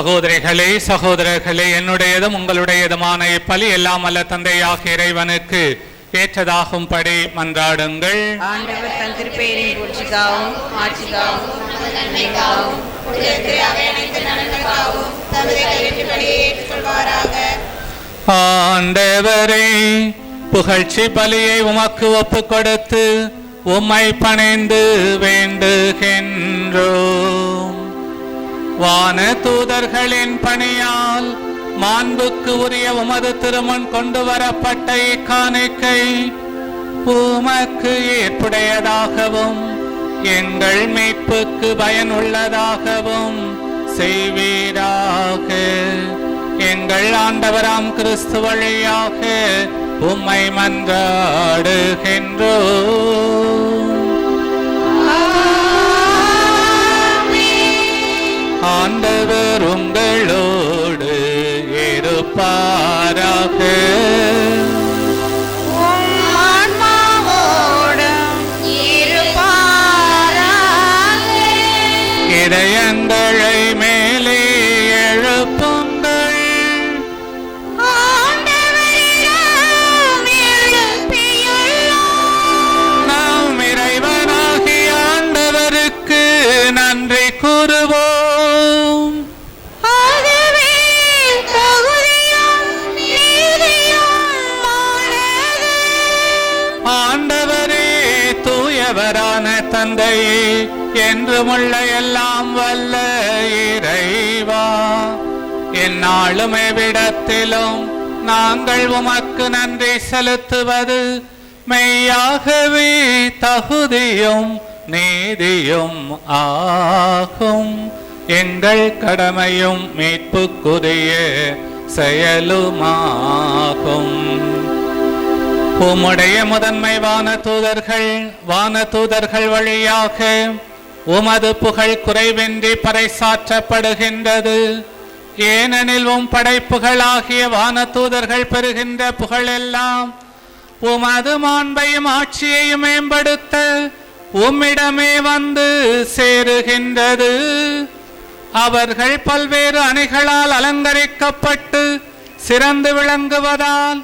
சகோதரிகளே சகோதரர்களே, என்னுடையதும் உங்களுடையதுமான இப்பலி எல்லாம் அல்ல தந்தையாகிய இறைவனுக்கு ஏற்றதாகும்படி மன்றாடுங்கள். ஆண்டவர் தன் திருப்பெயரின் புகழ்ச்சிக்காகவும் ஆட்சிக்காகவும் நன்மைக்காகவும் ஆண்டவரே, புகழ்ச்சி பலியை உமக்கு ஒப்பு கொடுத்து உம்மை பணிந்து வேண்டுகின்றோம். வான தூதர்களின் பணியால் மாண்புக்கு உரிய உமது திருமுன் கொண்டு வரப்பட்ட இக்காணிக்கை உமக்கு ஏற்புடையதாகவும் எங்கள் மீட்புக்கு பயனுள்ளதாகவும் செய்வீராக. எங்கள் ஆண்டவராம் கிறிஸ்து வழியாக உம்மை மன்றாடுகின்றோம். ஆண்டவர் உங்களோடு இருப்பாராக. இதயங்களை மேலே எழுப்புங்கள். நாம் இறைவனாகிய ஆண்டவருக்கு நன்றி கூறுவோம். ஆண்டவரே, தூயவரான தந்தையே, என்றுமுள்ள எல்லாம் வல்ல இறைவா, எந்நாளும் எவ்விடத்திலும் நாங்கள் உமக்கு நன்றி செலுத்துவது மெய்யாகவே தகுதியும் நீதியும் ஆகும். எங்கள் கடமையும் மீட்புக்குரிய செயலுமாகும். உம்முடைய முதன்மை வானதூதர்கள் வழியாக உமது புகழ் குறைவின்றி பறைசாற்றப்படுகின்றது. ஏனெனில் உம் படைப்புகளாகிய வானதூதர்கள் பெறுகின்ற புகழெல்லாம் உமது மாண்பையும் ஆட்சியையும் மேம்படுத்த உம்மிடமே வந்து சேருகின்றது. அவர்கள் பல்வேறு அணிகளால் அலங்கரிக்கப்பட்டு சிறந்து விளங்குவதால்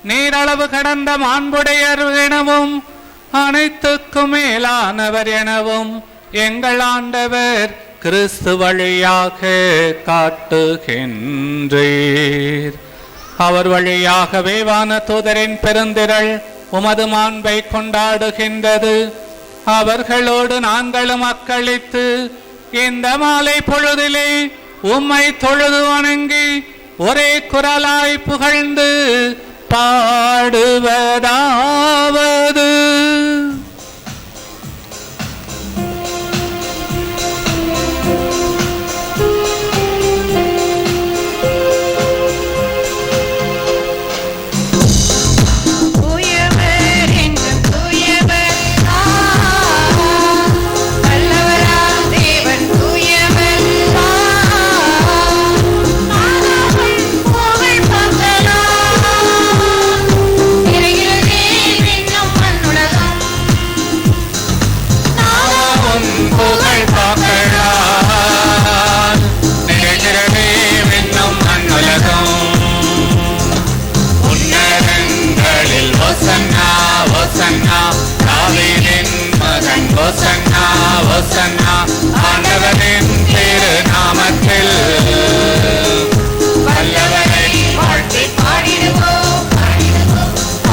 நீரளவு கடந்த மாண்புடையர் எனவும் அனைத்துக்கும் மேலானவர் எனவும் எங்கள் ஆண்டவர் கிறிஸ்து வழியாக காட்டுகின்றீர். அவர் வழியாகவே வானதூதரின் பெருந்திரள் உமது மாண்பை கொண்டாடுகின்றது. அவர்களோடு நாங்களும் அக்களித்து இந்த மாலை பொழுதிலே உம்மை தொழுது வணங்கி ஒரே குரலாய் புகழ்ந்து பாடுவதாவது: ஆண்டவரின் திருநாமத்தில் வல்லவரை வாழ்த்தி பாடிடுவோம்.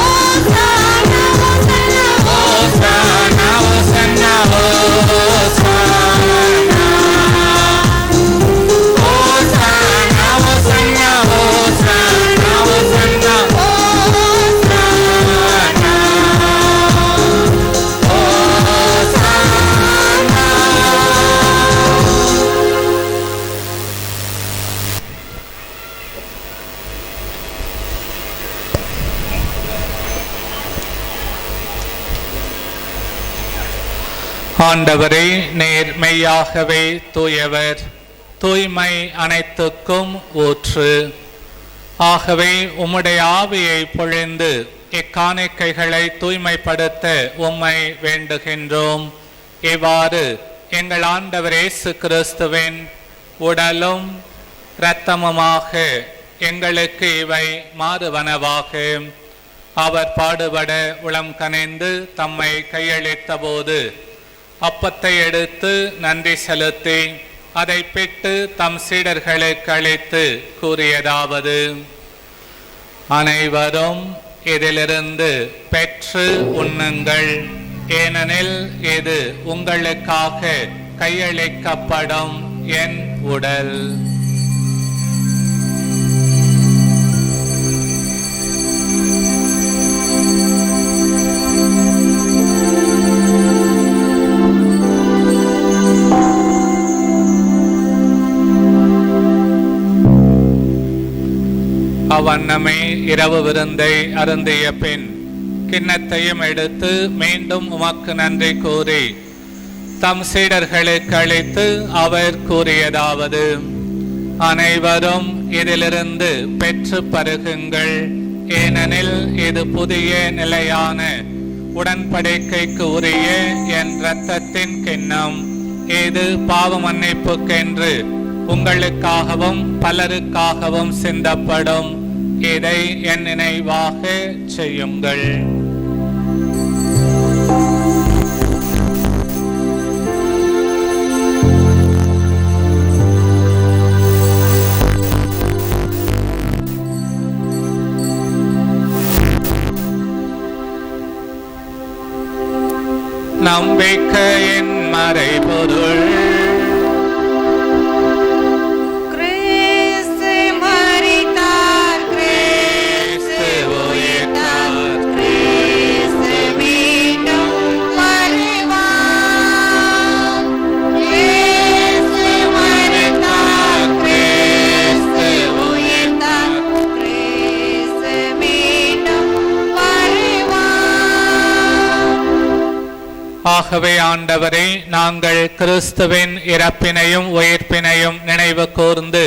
ஓசானா ஓசானா ஓசானா ஓசானா ஓசானா ஓசானா ஓசானா ஓசானா ஆண்டவரே, நீர் மெய்யாகவே தூயவர், தூய்மை அனைத்துக்கும் ஊற்று. ஆகவே உம்முடைய ஆவியை பொழிந்து இக்காணிக்கைகளை தூய்மைப்படுத்த உம்மை வேண்டுகின்றோம். இவ்வாறு எங்கள் ஆண்டவர் இயேசு கிறிஸ்துவின் உடலும் இரத்தமுமாக எங்களுக்கு இவை மாறுவனவாக. அவர் பாடுபட உளம் கனிந்து தம்மை கையளித்த போது அப்பத்தை எடுத்து நன்றி செலுத்தி அதை பிட்டு தம் சீடர்களுக்கு அளித்து கூறியதாவது: அனைவரும் இதிலிருந்து பெற்று உண்ணுங்கள், ஏனெனில் இது உங்களுக்காக கையளிக்கப்படும் என் உடல். அவ்வண்ணமே இரவு விருந்தை அருந்திய பின் கிண்ணத்தையும் எடுத்து மீண்டும் உமக்கு நன்றி கூறி தம் சீடர்களுக்கு அளித்து அவர் கூறியதாவது: அனைவரும் இதிலிருந்து பெற்று பருகுங்கள், ஏனெனில் இது புதிய நிலையான உடன்படிக்கைக்கு உரிய என் இரத்தத்தின் கிண்ணம். இது பாவ மன்னிப்புக்கென்று உங்களுக்காகவும் பலருக்காகவும் சிந்தப்படும். இதை என் நினைவாக செய்யுங்கள். நம்பிக்கையின் மறைபொருள். ஆகவே ஆண்டவரே, நாங்கள் கிறிஸ்துவின் இறப்பினையும் உயிர்ப்பினையும் நினைவு கூர்ந்து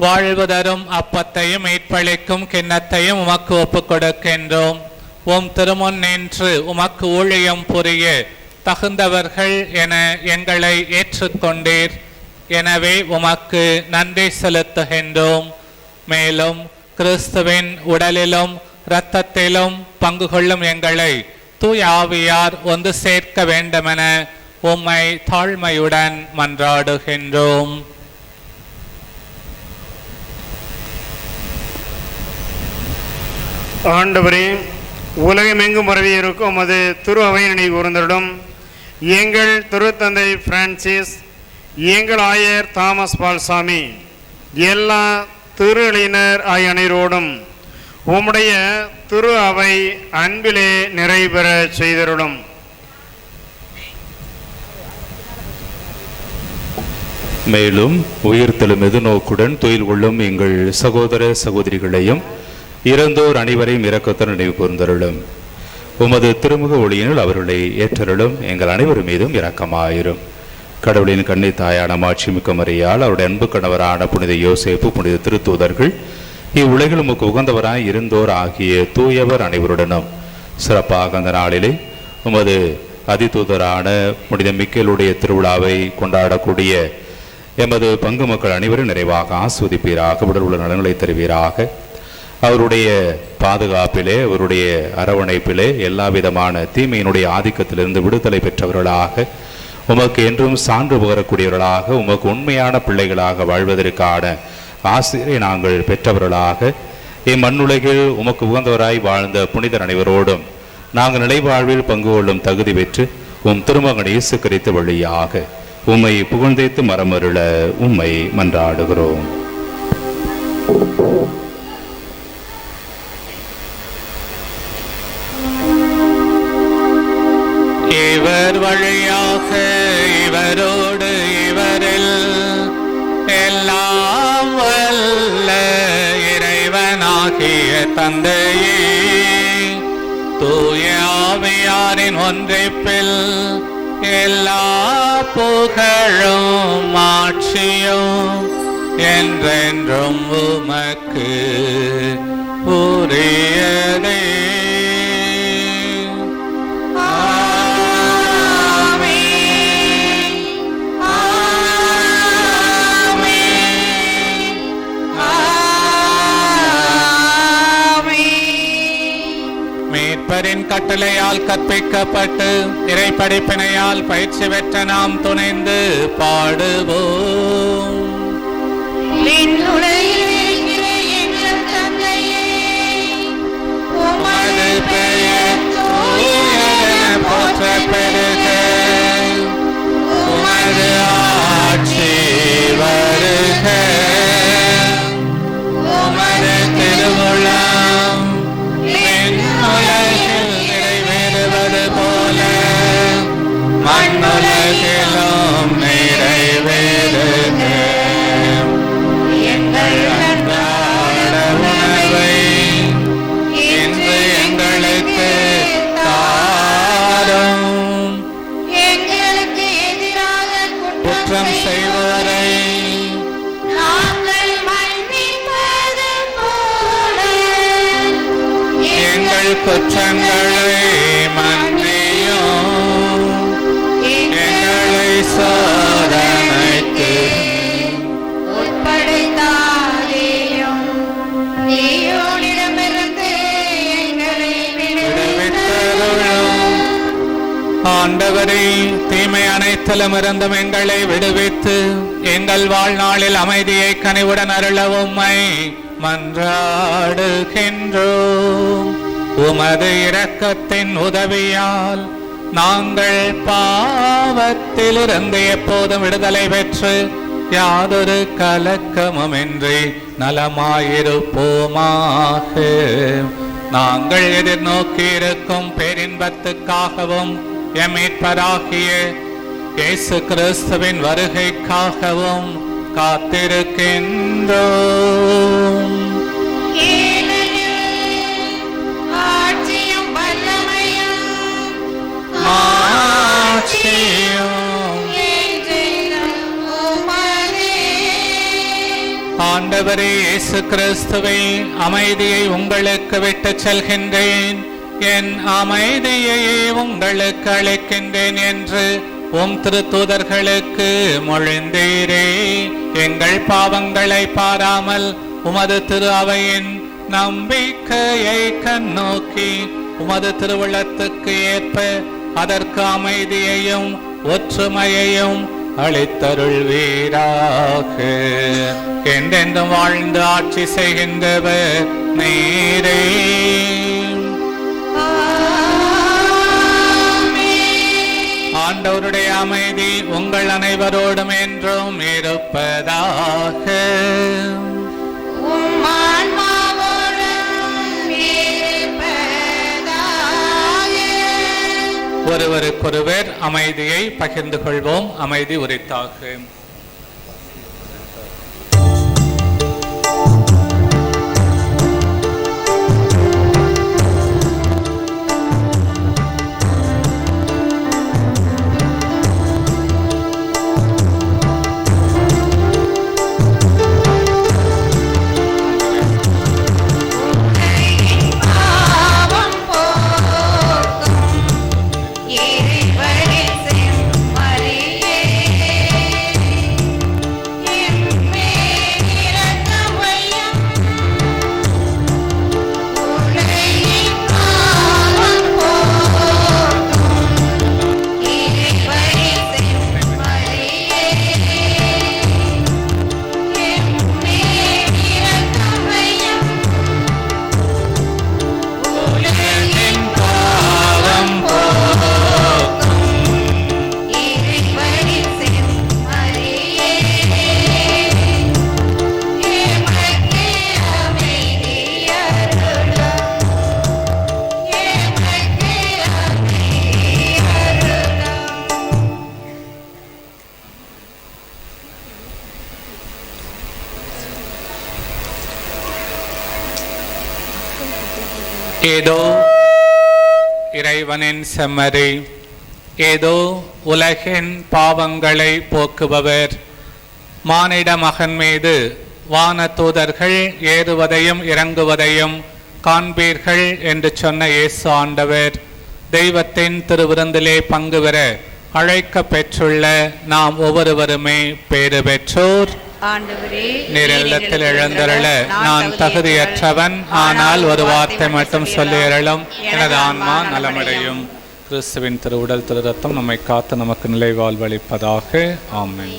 வாழ்வு தரும் அப்பத்தையும் மீட்பளிக்கும் கிண்ணத்தையும் உமக்கு ஒப்புக் கொடுக்கின்றோம். உம் திருமுன் நின்று உமக்கு ஊழியம் புரிய தகுந்தவர்கள் என எங்களை ஏற்றுக்கொண்டீர். எனவே உமக்கு நன்றி செலுத்துகின்றோம். மேலும் கிறிஸ்துவின் உடலிலும் இரத்தத்திலும் பங்கு கொள்ளும் எங்களை தூய ஆவியார் ஒன்று சேர்க்க வேண்டுமென உம்மை தாழ்மையுடன் மன்றாடுகின்றோம். ஆண்டவரே, உலகமெங்கும் பரவியிருக்கும் உமது திரு அவை நினைவு கூர்ந்தருளும். எங்கள் திருத்தந்தை பிரான்சிஸ், எங்கள் ஆயர் தாமஸ் பால்சாமி, எல்லா திருளினர் ஆகிய அனைவரோடும் உம்முடைய திரு அவை அன்பிலே நிறைவேற செய்தருளும். மேலும் உயிர்த்தெழும் எதிர்நோக்குடன் துயில் கொள்ளும் எங்கள் சகோதர சகோதரிகளையும் இறந்தோர் அனைவரையும் இரக்கத்துடன் நினைவு கூர்ந்தருளும். உமது திருமுக ஒளியினால் அவர்களை ஏற்றருளும். எங்கள் அனைவர் மீதும் இரக்கமாயிரும். கடவுளின் கண்ணை தாயான மாட்சிமிக்க மரியாள், அவருடைய அன்பு கணவரான புனித யோசேப்பு, புனித திருத்தூதர்கள், இவ்வுலகில் உமக்கு உகந்தவராய் இருந்தோர் ஆகிய தூயவர் அனைவருடனும் சிறப்பாக அந்த நாளிலே உமது அதிதூதரான புனித மிக்கேலுடைய திருவிழாவை கொண்டாடக்கூடிய எமது பங்கு மக்கள் அனைவரும் நிறைவாக ஆஸ்வதிப்பீராக, உடல் உள்ள நலன்களை தருவீராக. அவருடைய பாதுகாப்பிலே, அவருடைய அரவணைப்பிலே எல்லா விதமான தீமையினுடைய ஆதிக்கத்திலிருந்து விடுதலை பெற்றவர்களாக, உமக்கு என்றும் சான்று புகரக்கூடியவர்களாக, உமக்கு உண்மையான பிள்ளைகளாக வாழ்வதற்கான ஆசிரியை நாங்கள் பெற்றவர்களாக, இம்மண்ணுலகில் உமக்கு உகந்தவராய் வாழ்ந்த புனிதர் அனைவரோடும் நாங்கள் நிலைவாழ்வில் பங்கு கொள்ளும் தகுதி பெற்று உம் திருமகன் இயேசு கிறிஸ்து வழியாக உம்மை புகழ்ந்தேத்து மரமருள உம்மை மன்றாடுகிறோம். இவர் வழியாக இவரோடு இவரில் எல்லாம் வல்ல இறைவனாகிய தந்தையே, தூய ஆவியாரின் ஒன்றிப்பில் எல்லா புகழும் ஆட்சியும் என்றென்றும் உமக்கு உரியதே. ஆண்டவரின் கட்டளையால் கற்பிக்கப்பட்டு இறை படிப்பினையால் பயிற்சி பெற்ற நாம் துணைந்து பாடுவோம். உமது பெயர் தூயதென போற்றப் பெறுக. உமது ஆட்சி வருக. உமது திருவுளம் விண்ணுலகில் நிறைவேறுவது போல மண்ணுலகிலும் நிறைவேறுக. எங்கள் அன்றாட உணவை இன்று எங்களுக்கு தாரும். எங்களுக்கு எதிராக குற்றம் செய்வோரை நாங்கள் மன்னிப்பது போல எங்கள் குற்றங்களை மன்னியும். எங்களை சோதனைக்கு உட்படுத்தாதேயும் தீயோனிடமிருந்து எங்களை விடுவித்தருளும். ஆண்டவரே, தீமை அனைத்திலும் இருந்தும் எங்களை விடுவித்து எங்கள் வாழ்நாளில் அமைதியை கனிவுடன் அருள உம்மை மன்றாடுகின்றோம். உமது இரக்கத்தின் உதவியால் நாங்கள் பாவத்திலிருந்து எப்போதும் விடுதலை பெற்று யாதொரு கலக்கமுமின்றி நலமாயிருப்போமாக. நாங்கள் எதிர்நோக்கி இருக்கும் பேரின்பத்துக்காகவும் எம் மீட்பராகிய இயேசு கிறிஸ்துவின் வருகைக்காகவும் காத்திருக்கின்றோம். ஆட்சியும் வல்லமையும் மாட்சியும் என்றென்றும் உமதே. ஆண்டவரே இயேசு கிறிஸ்துவே, அமைதியை உங்களுக்கு விட்டுச் செல்கின்றேன், என் அமைதியையே உங்களுக்கு அளிக்கின்றேன் என்று உம் திருத்தூதர்களுக்கு மொழிந்தீரே. எங்கள் பாவங்களை பாராமல் உமது திரு அவையின் நம்பிக்கையை கண்ணோக்கி உமது திருவுள்ளத்துக்கு ஏற்ப அதற்கு அமைதியையும் ஒற்றுமையையும் அளித்தருள்வீராக. என்றென்றும் வாழ்ந்து ஆட்சி செய்கின்றவர் நீரே. ஆண்டவருடைய அமைதி உங்கள் அனைவரோடும் என்றும் இருப்பதாக. உம் ஆன்மாவோடும் இருப்பதாக. ஒருவருக்கொருவர் அமைதியை பகிர்ந்து கொள்வோம். அமைதி உரித்தாக. பாவம் போக்கும் இறைவனின் செம்மறியே, எம்மேல் இரக்கம் வையும். உலகின் பாவம் போக்கும் இறைவனின் செம்மறியே, எம்மேல் இரக்கம் வையும். உலகின் பாவம் போக்கும் இறைவனின் செம்மறியே, எமக்கு அமைதி அருளும். எமக்கு அமைதி அருளும். ஏதோ இறைவனின் செம்மறி, ஏதோ உலகின் பாவங்களை போக்குபவர். மானிட மகன் மீது வான தூதர்கள் ஏறுவதையும் இறங்குவதையும் காண்பீர்கள் என்று சொன்ன இயேசு ஆண்டவர் தெய்வத்தின் திருவிருந்திலே பங்கு பெற அழைக்க பெற்றுள்ள நாம் ஒவ்வொருவருமே பேறு பெற்றோர். ஆண்டவரே நீர் இல்லத்தில் எழுந்தருள நான் தகுதியற்றவன், ஆனால் ஒரு வார்த்தை மட்டும் சொல்லி அருளும், எனது ஆன்மா நலமடையும். கிறிஸ்துவின் திருவுடல் திரு ரத்தம் நம்மை காத்து நமக்கு நிலை வாழ்வளிப்பதாக. ஆமென்.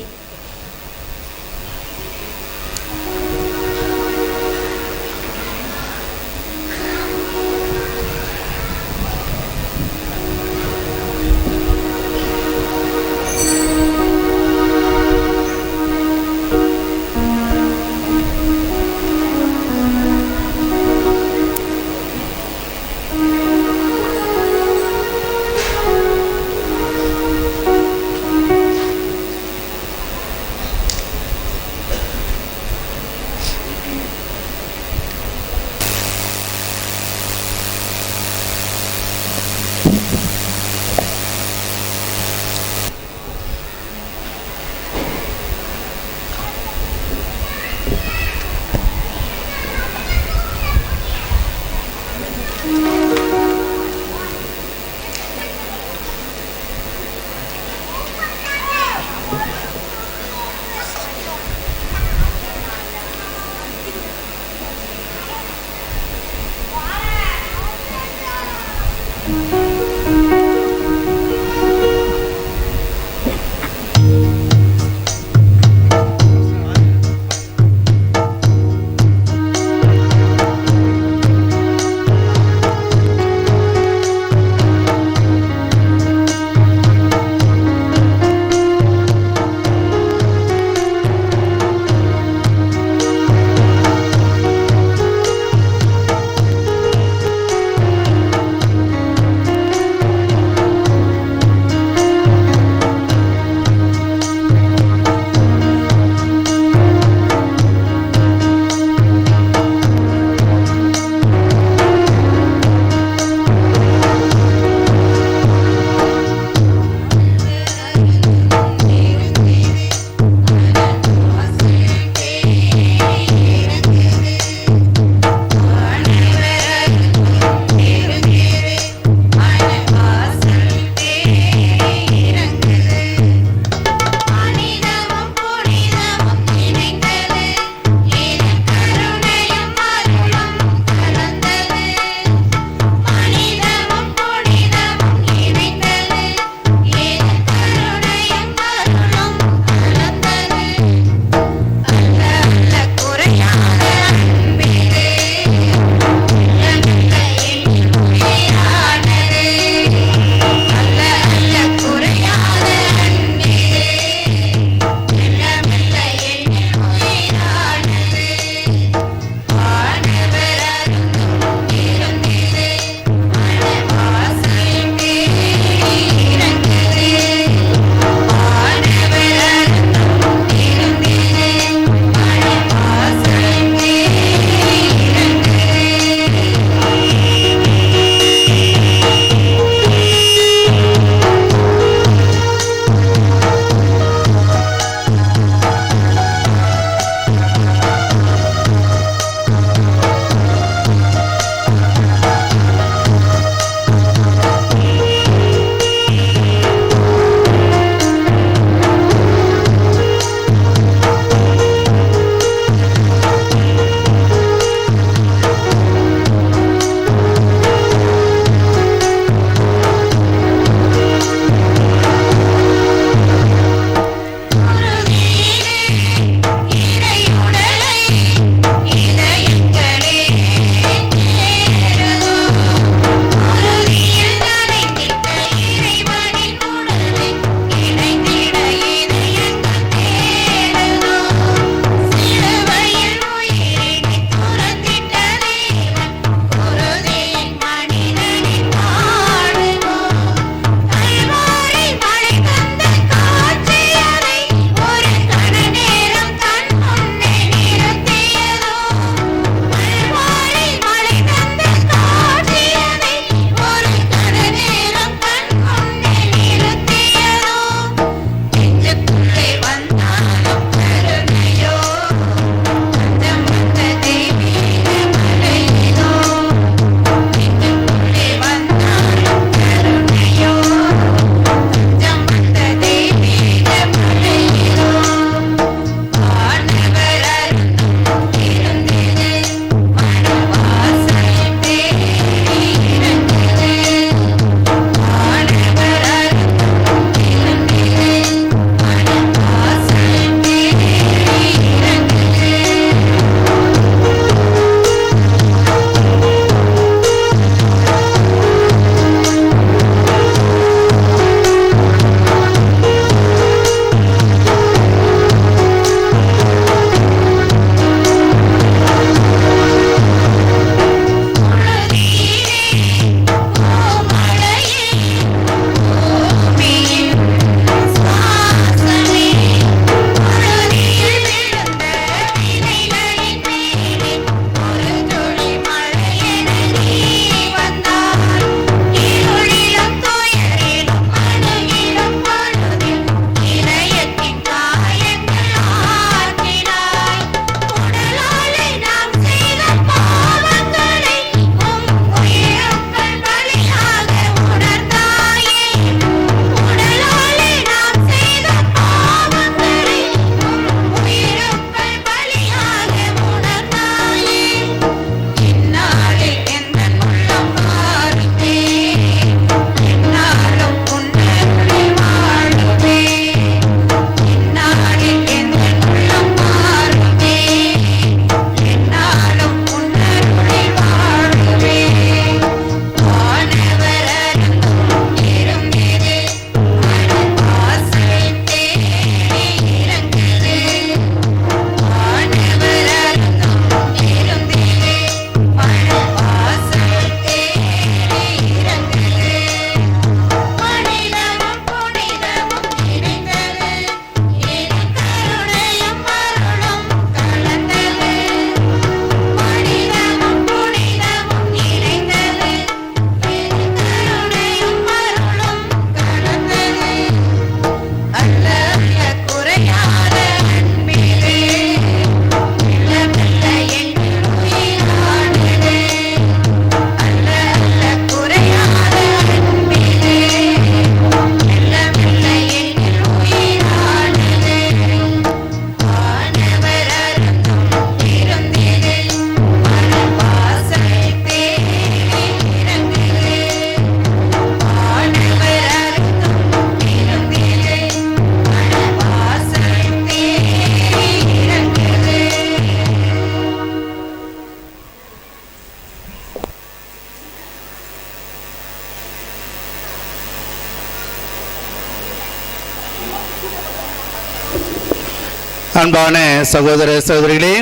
அன்பான சகோதர சகோதரிகளே,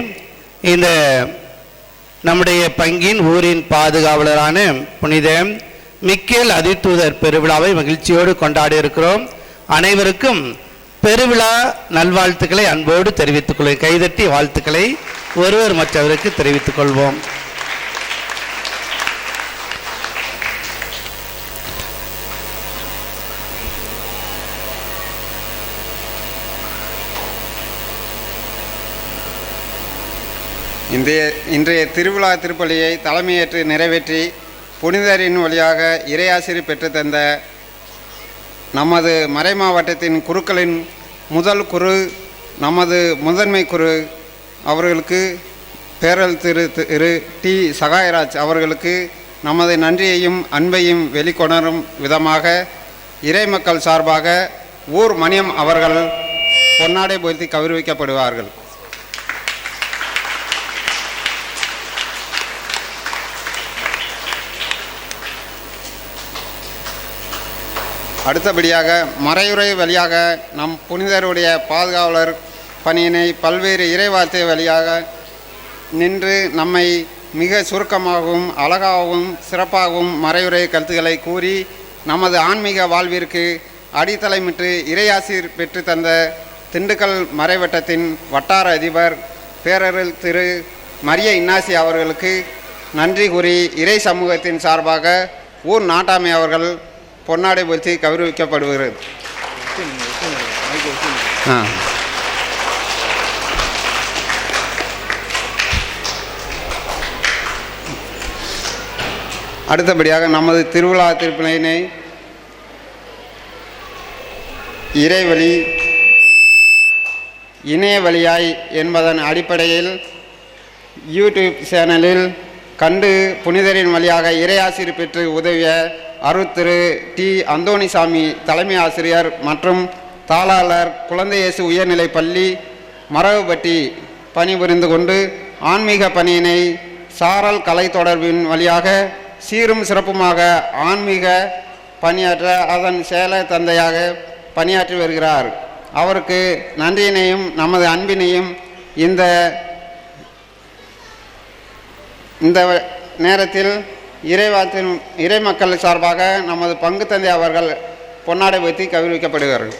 இந்த நம்முடைய பங்கின் ஊரின் பாதுகாவலரான புனித மிக்கேல் அதிதூதர் பெருவிழாவை மகிழ்ச்சியோடு கொண்டாடி இருக்கிறோம். அனைவருக்கும் பெருவிழா நல்வாழ்த்துக்களை அன்போடு தெரிவித்துக் கொள்வோம். கைதட்டி வாழ்த்துக்களை ஒருவர் மற்றவருக்கு தெரிவித்துக் கொள்வோம். இன்றைய திருவிழா திருப்பலியை தலைமையேற்று நிறைவேற்றி புனிதரின் வழியாக இறையாசிரியர் பெற்றுத்தந்த நமது மறைமாவட்டத்தின் குருக்களின் முதல் குரு, நமது முதன்மை குரு அவர்களுக்கு பேரல் திரு டி சகாயராஜ் அவர்களுக்கு நமது நன்றியையும் அன்பையும் வெளிக்கொணரும் விதமாக இறைமக்கள் சார்பாக ஊர் மணியம் அவர்கள் பொன்னாடை போர்த்தி கௌரவிக்கப்படுவார்கள். அடுத்தபடியாக மறையுறை வழியாக நம் புனிதருடைய பாதுகாவலர் பணியினை பல்வேறு இறைவார்த்தை வழியாக நின்று நம்மை மிக சுருக்கமாகவும் அழகாகவும் சிறப்பாகவும் மறையுறை கருத்துக்களை கூறி நமது ஆன்மீக வாழ்விற்கு அடித்தளமிட்டு இறையாசிர் பெற்று தந்த திண்டுக்கல் மறைவட்டத்தின் வட்டார அதிபர் பேரருள் திரு மரிய இன்னாசி அவர்களுக்கு நன்றி கூறி இறை சமூகத்தின் சார்பாக ஊர் நாட்டாமை அவர்கள் பொன்னாடை போர்த்தி கௌரவிக்கப்படுகிறது. அடுத்தபடியாக நமது திருவிழா திருப்பலியினை இறைவழி இணைய வழியாய் என்பதன் அடிப்படையில் யூடியூப் சேனலில் கண்டு புனிதரின் வழியாக இறையாசிரியர் பெற்று உதவிய அருட்திரு டி அந்தோணிசாமி தலைமை ஆசிரியர் மற்றும் தாளாளர் குழந்தை இயேசு உயர்நிலைப் பள்ளி மரபுப்பட்டி பணிபுரிந்து கொண்டு ஆன்மீக பணியினை சாரல் கலை தொடர்பின் வழியாக சீரும் சிறப்புமாக ஆன்மீக பணியாற்ற அதன் செயல தந்தையாக பணியாற்றி வருகிறார். அவருக்கு நன்றியினையும் நமது அன்பினையும் இந்த நேரத்தில் இறை மக்கள் சார்பாக நமது பங்கு தந்தை அவர்கள் பொன்னாடை வைத்து கௌரவிக்கப்படுகிறார்கள்.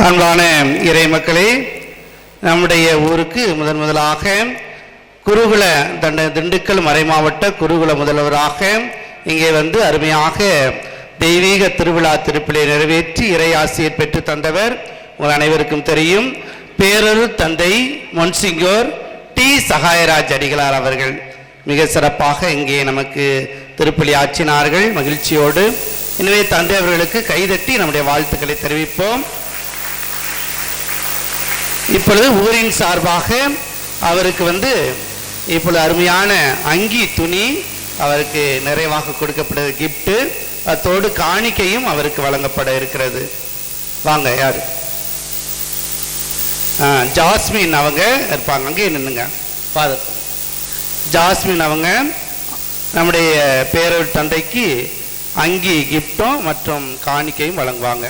அன்பான இறை மக்களே, நம்முடைய ஊருக்கு முதலாக குருகுல திண்டுக்கல் மறைமாவட்ட குருகுல முதல்வராக இங்கே வந்து அருமையாக தெய்வீக திருவிழா திருப்பலியை நிறைவேற்றி இறையாசிரியர் பெற்று தந்தவர் உங்கள் அனைவருக்கும் தெரியும். பேரருள் தந்தை மொன்சிங்கோர் டி சகாயராஜ் அடிகளார் அவர்கள் மிக சிறப்பாக இங்கே நமக்கு திருப்பலி ஆற்றினார்கள் மகிழ்ச்சியோடு. எனவே தந்தை அவர்களுக்கு கைதட்டி நம்முடைய வாழ்த்துக்களை தெரிவிப்போம். இப்பொழுது ஊரின் சார்பாக அவருக்கு வந்து இப்பொழுது அருமையான அங்கி துணி அவருக்கு நிறைவாக கொடுக்கப்படுது கிஃப்ட், அத்தோடு காணிக்கையும் அவருக்கு வழங்கப்பட இருக்கிறது. வாங்க யாரு? ஜாஸ்மின் அவங்க இருப்பாங்க, அங்கே நின்னுங்க ஃபாதர். ஜாஸ்மின் அவங்க நம்முடைய பேரர் தந்தைக்கு அங்கி கிஃப்டும் மற்றும் காணிக்கையும் வழங்குவாங்க.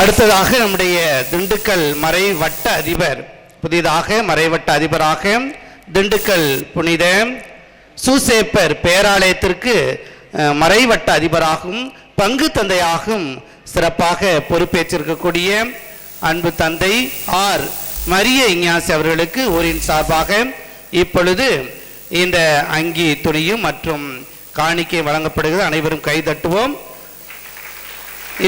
அடுத்ததாக நம்முடைய திண்டுக்கல் மறைவட்ட அதிபர், புதிதாக மறைவட்ட அதிபராக திண்டுக்கல் புனித சூசேப்பர் பேராலயத்திற்கு மறைவட்ட அதிபராகவும் பங்கு தந்தையாகவும் சிறப்பாக பொறுப்பேற்றிருக்கக்கூடிய அன்பு தந்தை ஆர் மரிய இஞ்ஞாசி அவர்களுக்கு ஊரின் சார்பாக இப்பொழுது இந்த அங்கி துணியும் மற்றும் காணிக்கை வழங்கப்படுகிறது. அனைவரும் கை தட்டுவோம்.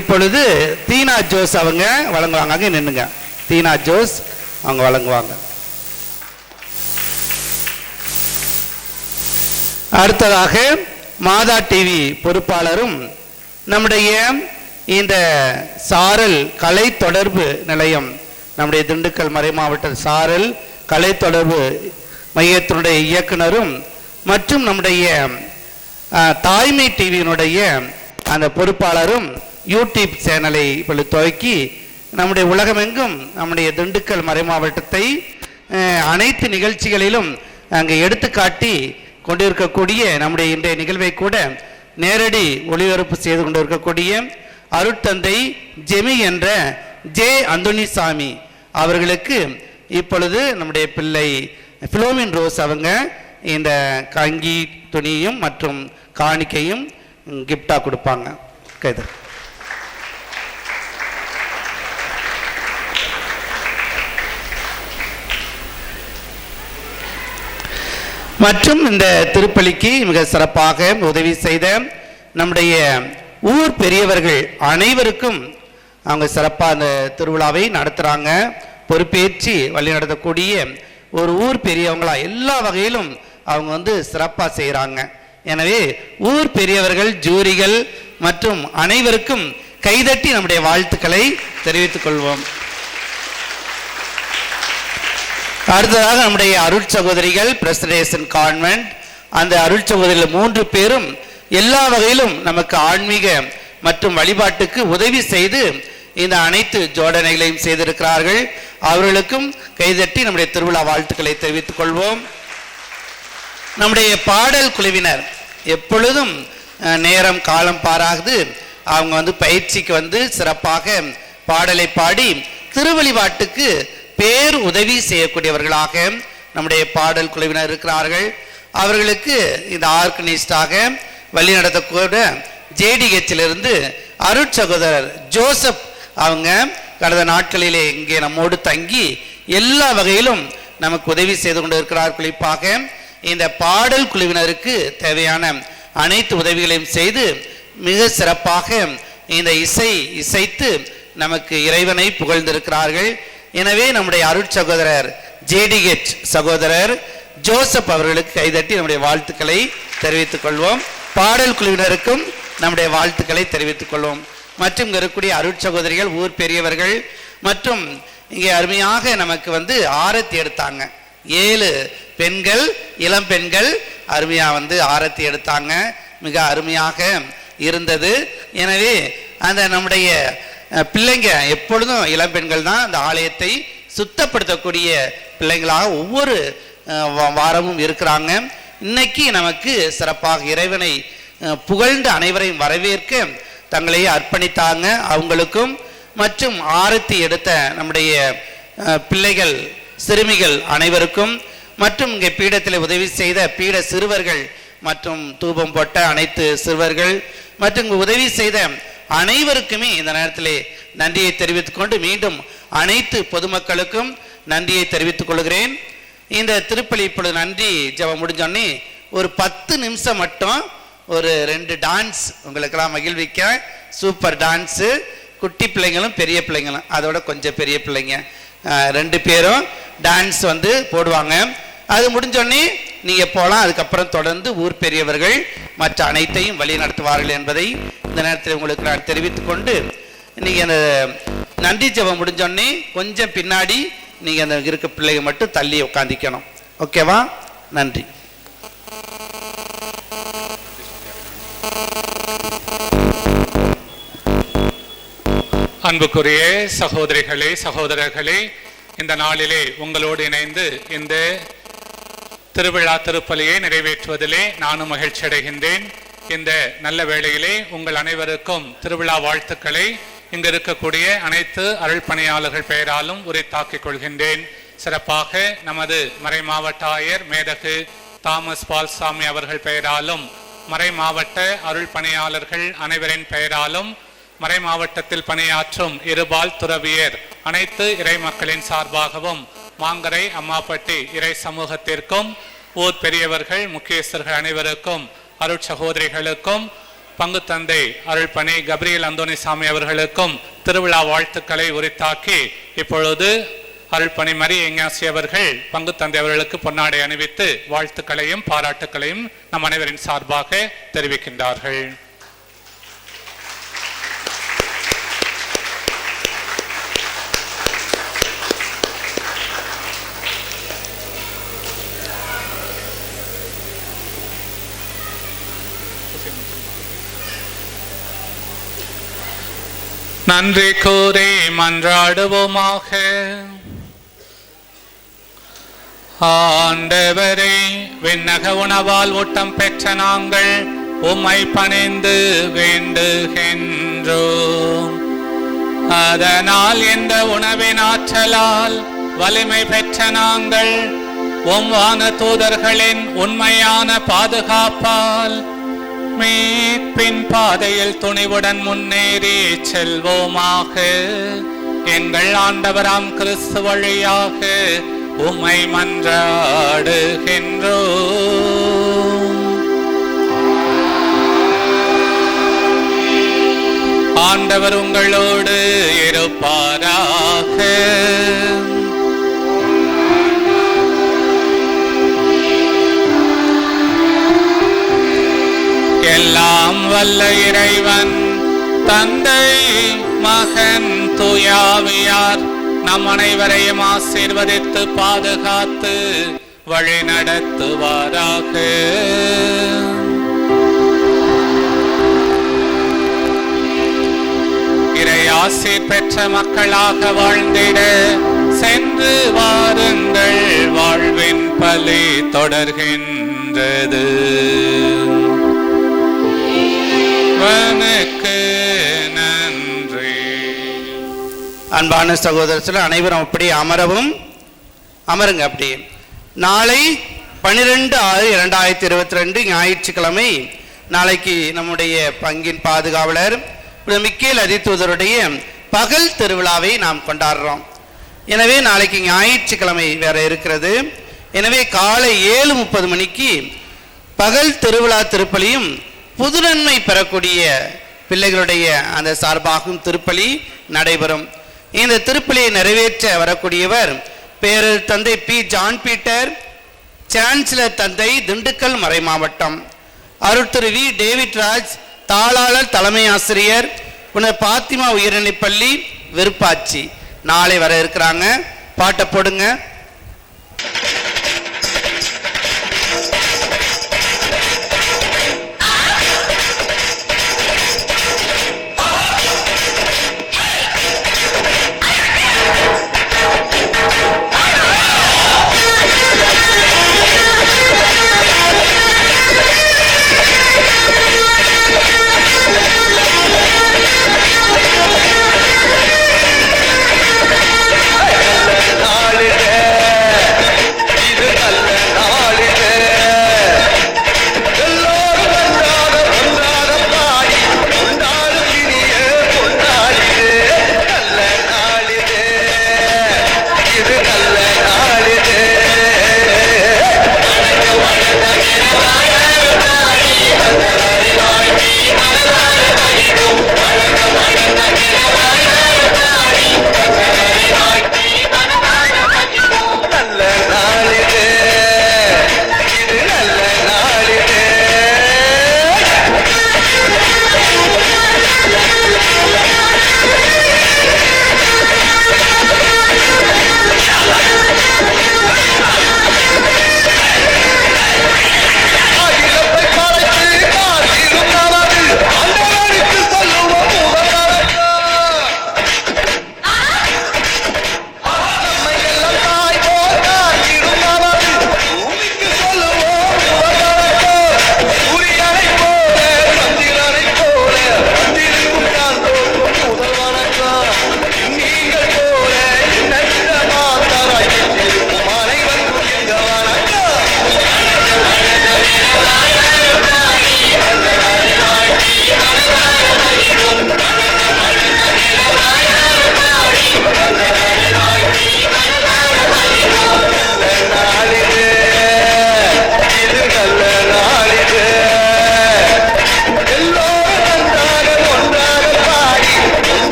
இப்பொழுது தீனா ஜோஸ் அவங்க வழங்குவாங்க. அங்கே நின்னுங்க. தீனா ஜோஸ் அவங்க வழங்குவாங்க. அடுத்ததாக மாதா டிவி பொறுப்பாளரும் நம்முடைய இந்த சாரல் கலை தொடர்பு நிலையம், நம்முடைய திண்டுக்கல் மறை மாவட்ட சாரல் கலை தொடர்பு மையத்தினுடைய இயக்குனரும் மற்றும் நம்முடைய தாய்மை டிவியினுடைய அந்த பொறுப்பாளரும் யூடியூப் சேனலை இப்பொழுது துவக்கி நம்முடைய உலகமெங்கும் நம்முடைய திண்டுக்கல் மறை மாவட்டத்தை அனைத்து நிகழ்ச்சிகளிலும் அங்கே எடுத்துக்காட்டி கொண்டிருக்கக்கூடிய நம்முடைய இன்றைய நிகழ்வை கூட நேரடி ஒளிபரப்பு செய்து கொண்டிருக்கக்கூடிய அருட்தந்தை ஜெமி என்ற ஜே அந்தோனிசாமி அவர்களுக்கு இப்பொழுது நம்முடைய பிள்ளை பிலோமின் ரோஸ் அவங்க இந்த கங்கி துணியும் மற்றும் காணிக்கையும் கிஃப்டா கொடுப்பாங்க. கைது. மற்றும் இந்த திருப்பலிக்கு மிக சிறப்பாக உதவி செய்த நம்முடைய ஊர் பெரியவர்கள் அனைவருக்கும் அவங்க சிறப்பாக அந்த திருவிழாவை நடத்துகிறாங்க. பொறுப்பேற்றி வழி நடத்தக்கூடிய ஒரு ஊர் பெரியவங்களா எல்லா வகையிலும் அவங்க சிறப்பாக செய்கிறாங்க. எனவே ஊர் பெரியவர்கள், ஜூரிகள் மற்றும் அனைவருக்கும் கைதட்டி நம்முடைய வாழ்த்துக்களை தெரிவித்துக் கொள்வோம். அடுத்ததாக நம்முடைய அருள் சகோதரிகள் பிரசிடேஷன் கான்வென்ட், அந்த அருள் சகோதரிகள் 3 பேரும் எல்லா வகையிலும் நமக்கு ஆன்மீக மற்றும் வழிபாட்டுக்கு உதவி செய்து இந்த அனைத்து ஜோடனைகளையும் செய்திருக்கிறார்கள். அவர்களுக்கும் கைதட்டி நம்முடைய திருவிழா வாழ்த்துக்களை தெரிவித்துக் கொள்வோம். நம்முடைய பாடல் குழுவினர் எப்பொழுதும் நேரம் காலம் பாராது அவங்க பயிற்சிக்கு சிறப்பாக பாடலை பாடி திருவழிபாட்டுக்கு பேர் உதவி செய்யக்கூடியவர்களாக நம்முடைய பாடல் குழுவினர் இருக்கிறார்கள். அவர்களுக்கு இந்த ஆர்கனைஸ்டாக வழி நடத்தக்கூட ஜேடிஹெச்சிலிருந்து அருட்சகோதரர் ஜோசப் அவங்க கடந்த நாட்களிலே இங்கே நம்மோடு தங்கி எல்லா வகையிலும் நமக்கு உதவி செய்து கொண்டு இருக்கிறார். குறிப்பாக இந்த பாடல் குழுவினருக்கு தேவையான அனைத்து உதவிகளையும் செய்து மிக சிறப்பாக இந்த இசைத்து நமக்கு இறைவனை புகழ்ந்திருக்கிறார்கள். எனவே நம்முடைய அருட்சகோதரர் ஜேடிஹெச் சகோதரர் ஜோசப் அவர்களுக்கு கைதட்டி நம்முடைய வாழ்த்துக்களை தெரிவித்துக் கொள்வோம். பாடல் குழுவினருக்கும் நம்முடைய வாழ்த்துக்களை தெரிவித்துக் கொள்வோம். மற்றும் இங்கே இருக்கக்கூடிய அருட்சகோதரிகள், ஊர் பெரியவர்கள் மற்றும் இங்கே அருமையாக நமக்கு ஆரத்தி எடுத்தாங்க. 7 பெண்கள், இளம் பெண்கள் அருமையாக ஆரத்தி எடுத்தாங்க. மிக அருமையாக இருந்தது. எனவே அந்த நம்முடைய பிள்ளைங்க எப்பொழுதும் இளம் பெண்கள் தான் அந்த ஆலயத்தை சுத்தப்படுத்தக்கூடிய பிள்ளைங்களாக ஒவ்வொரு வாரமும் இருக்கிறாங்க. இன்னைக்கு நமக்கு சிறப்பாக இறைவனை புகழ்ந்து அனைவரையும் வரவேற்க தங்களை அர்ப்பணித்தாங்க. அவங்களுக்கும் மற்றும் ஆரத்தி எடுத்த நம்முடைய பிள்ளைகள், சிறுமிகள் அனைவருக்கும் மற்றும் இங்கே பீடத்தில் உதவி செய்த பீட சிறுவர்கள் மற்றும் தூபம் போட்ட அனைத்து சிறுவர்கள் மற்றும் இங்கு உதவி செய்த அனைவருக்குமே இந்த நேரத்திலே நன்றியை தெரிவித்துக் கொண்டு மீண்டும் அனைத்து பொதுமக்களுக்கும் நன்றியை தெரிவித்துக் கொள்கிறேன். இந்த திருப்பலி இப்பொழுது நன்றி ஜெபம் முடிஞ்சோடனே ஒரு 10 நிமிஷம் மட்டும் ஒரு 2 டான்ஸ் உங்களுக்கெல்லாம் மகிழ்விக்க. சூப்பர் டான்ஸு, குட்டி பிள்ளைங்களும் பெரிய பிள்ளைங்களும், அதோட கொஞ்சம் பெரிய பிள்ளைங்க 2 பேரும் டான்ஸ் போடுவாங்க. அது முடிஞ்சோடனே நீங்கள் போகலாம். அதுக்கப்புறம் தொடர்ந்து ஊர் பெரியவர்கள் மற்ற அனைத்தையும் வழி நடத்துவார்கள் என்பதை இந்த நேரத்தில் உங்களுக்கு நான் தெரிவித்துக் கொண்டு, நீங்கள் அந்த நன்றி ஜெபம் முடிஞ்சோடனே கொஞ்சம் பின்னாடி நீங்கள் அந்த இருக்க பிள்ளைங்க மட்டும் தள்ளி உட்காந்துக்கணும். ஓகேவா? நன்றி. அன்புக்குரிய சகோதரிகளே, சகோதரர்களே, இந்த நாளிலே உங்களோடு இணைந்து இந்த திருவிழா திருப்பலியை நிறைவேற்றுவதிலே நானும் மகிழ்ச்சி அடைகின்றேன். இந்த நல்ல வேளையிலே உங்கள் அனைவருக்கும் திருவிழா வாழ்த்துக்களை இங்கு இருக்கக்கூடிய அனைத்து அருள் பணியாளர்கள் பெயராலும் உரித்தாக்கிக் கொள்கின்றேன். சிறப்பாக நமது மறை மாவட்ட ஆயர் மேதகு தாமஸ் பால்சாமி அவர்கள் பெயராலும், மறை மாவட்ட அருள் பணியாளர்கள் அனைவரின் பெயராலும், மறை மாவட்டத்தில் பணியாற்றும் இருபால் துறவியர் அனைத்து இறை மக்களின் சார்பாகவும், மாங்கரை அம்மாப்பட்டி இறை சமூகத்திற்கும், ஊர் பெரியவர்கள் முக்கியஸ்தர்கள் அனைவருக்கும், அருட் சகோதரிகளுக்கும், பங்கு தந்தை அருள் பணி கப்ரியல் அந்தோனிசாமி அவர்களுக்கும் திருவிழா வாழ்த்துக்களை உரித்தாக்கி இப்பொழுது அருள் பணி மரி எங்காசி அவர்கள் பங்கு தந்தை அவர்களுக்கு பொன்னாடை அணிவித்து வாழ்த்துக்களையும் பாராட்டுக்களையும் நம் அனைவரின் சார்பாக தெரிவிக்கின்றார்கள். நன்றி கூறி மன்றாடுவோமாக. ஆண்டவரே, விண்ணக உணவால் ஊட்டம் பெற்ற நாங்கள் உம்மை பணிந்து வேண்டுகின்றோம். அதனால் இந்த உணவின் ஆற்றலால் வலிமை பெற்ற நாங்கள் உம் வான தூதர்களின் உண்மையான பாதுகாப்பால் மீட்பின் பாதையில் துணிவுடன் முன்னேறி செல்வோமாக. எங்கள் ஆண்டவராம் கிறிஸ்து வழியாக உம்மை மன்றாடுகின்றோம். ஆண்டவர் உங்களோடு இருப்பாராக. எல்லாம் வல்ல இறைவன் தந்தை, மகன், தூயாவியார் நம் அனைவரையும் ஆசீர்வதித்து பாதுகாத்து வழி நடத்துவாராக. இறை ஆசீர் பெற்ற மக்களாக வாழ்ந்திட சென்று வாருங்கள், வாழ்வின் பலி தொடர்கின்றது. நன்றி. அன்பான சகோதரர்கள் அனைவரும் அப்படி அமருங்க. அப்படி நாளை 12/6/2022 ஞாயிற்றுக்கிழமை நாளைக்கு நம்முடைய பங்கின் பாதுகாவலர் மிக்கேல் அதிதூதருடைய பகல் திருவிழாவை நாம் கொண்டாடுறோம். எனவே நாளைக்கு ஞாயிற்றுக்கிழமை வேற இருக்கிறது. எனவே காலை 7:30 மணிக்கு பகல் திருவிழா திருப்பலியும் புதுநன்மை பெறக்கூடிய பிள்ளைகளுடைய அந்த சார்பாகும் திருப்பலி நடைபெறும். இந்த திருப்பலியை நிறைவேற்ற வரக்கூடியவர் பேரர் தந்தை பி. ஜான் பீட்டர், சான்சலர் தந்தை, திண்டுக்கல் மறை மாவட்டம். அருட்திரு வி. டேவிட் ராஜ், தாளாளர், தலைமை ஆசிரியர், புனர் பாத்திமா உயர்நிலைப்பள்ளி, விருப்பாச்சி. நாளை வர இருக்கிறாங்க. பாட்டை போடுங்க.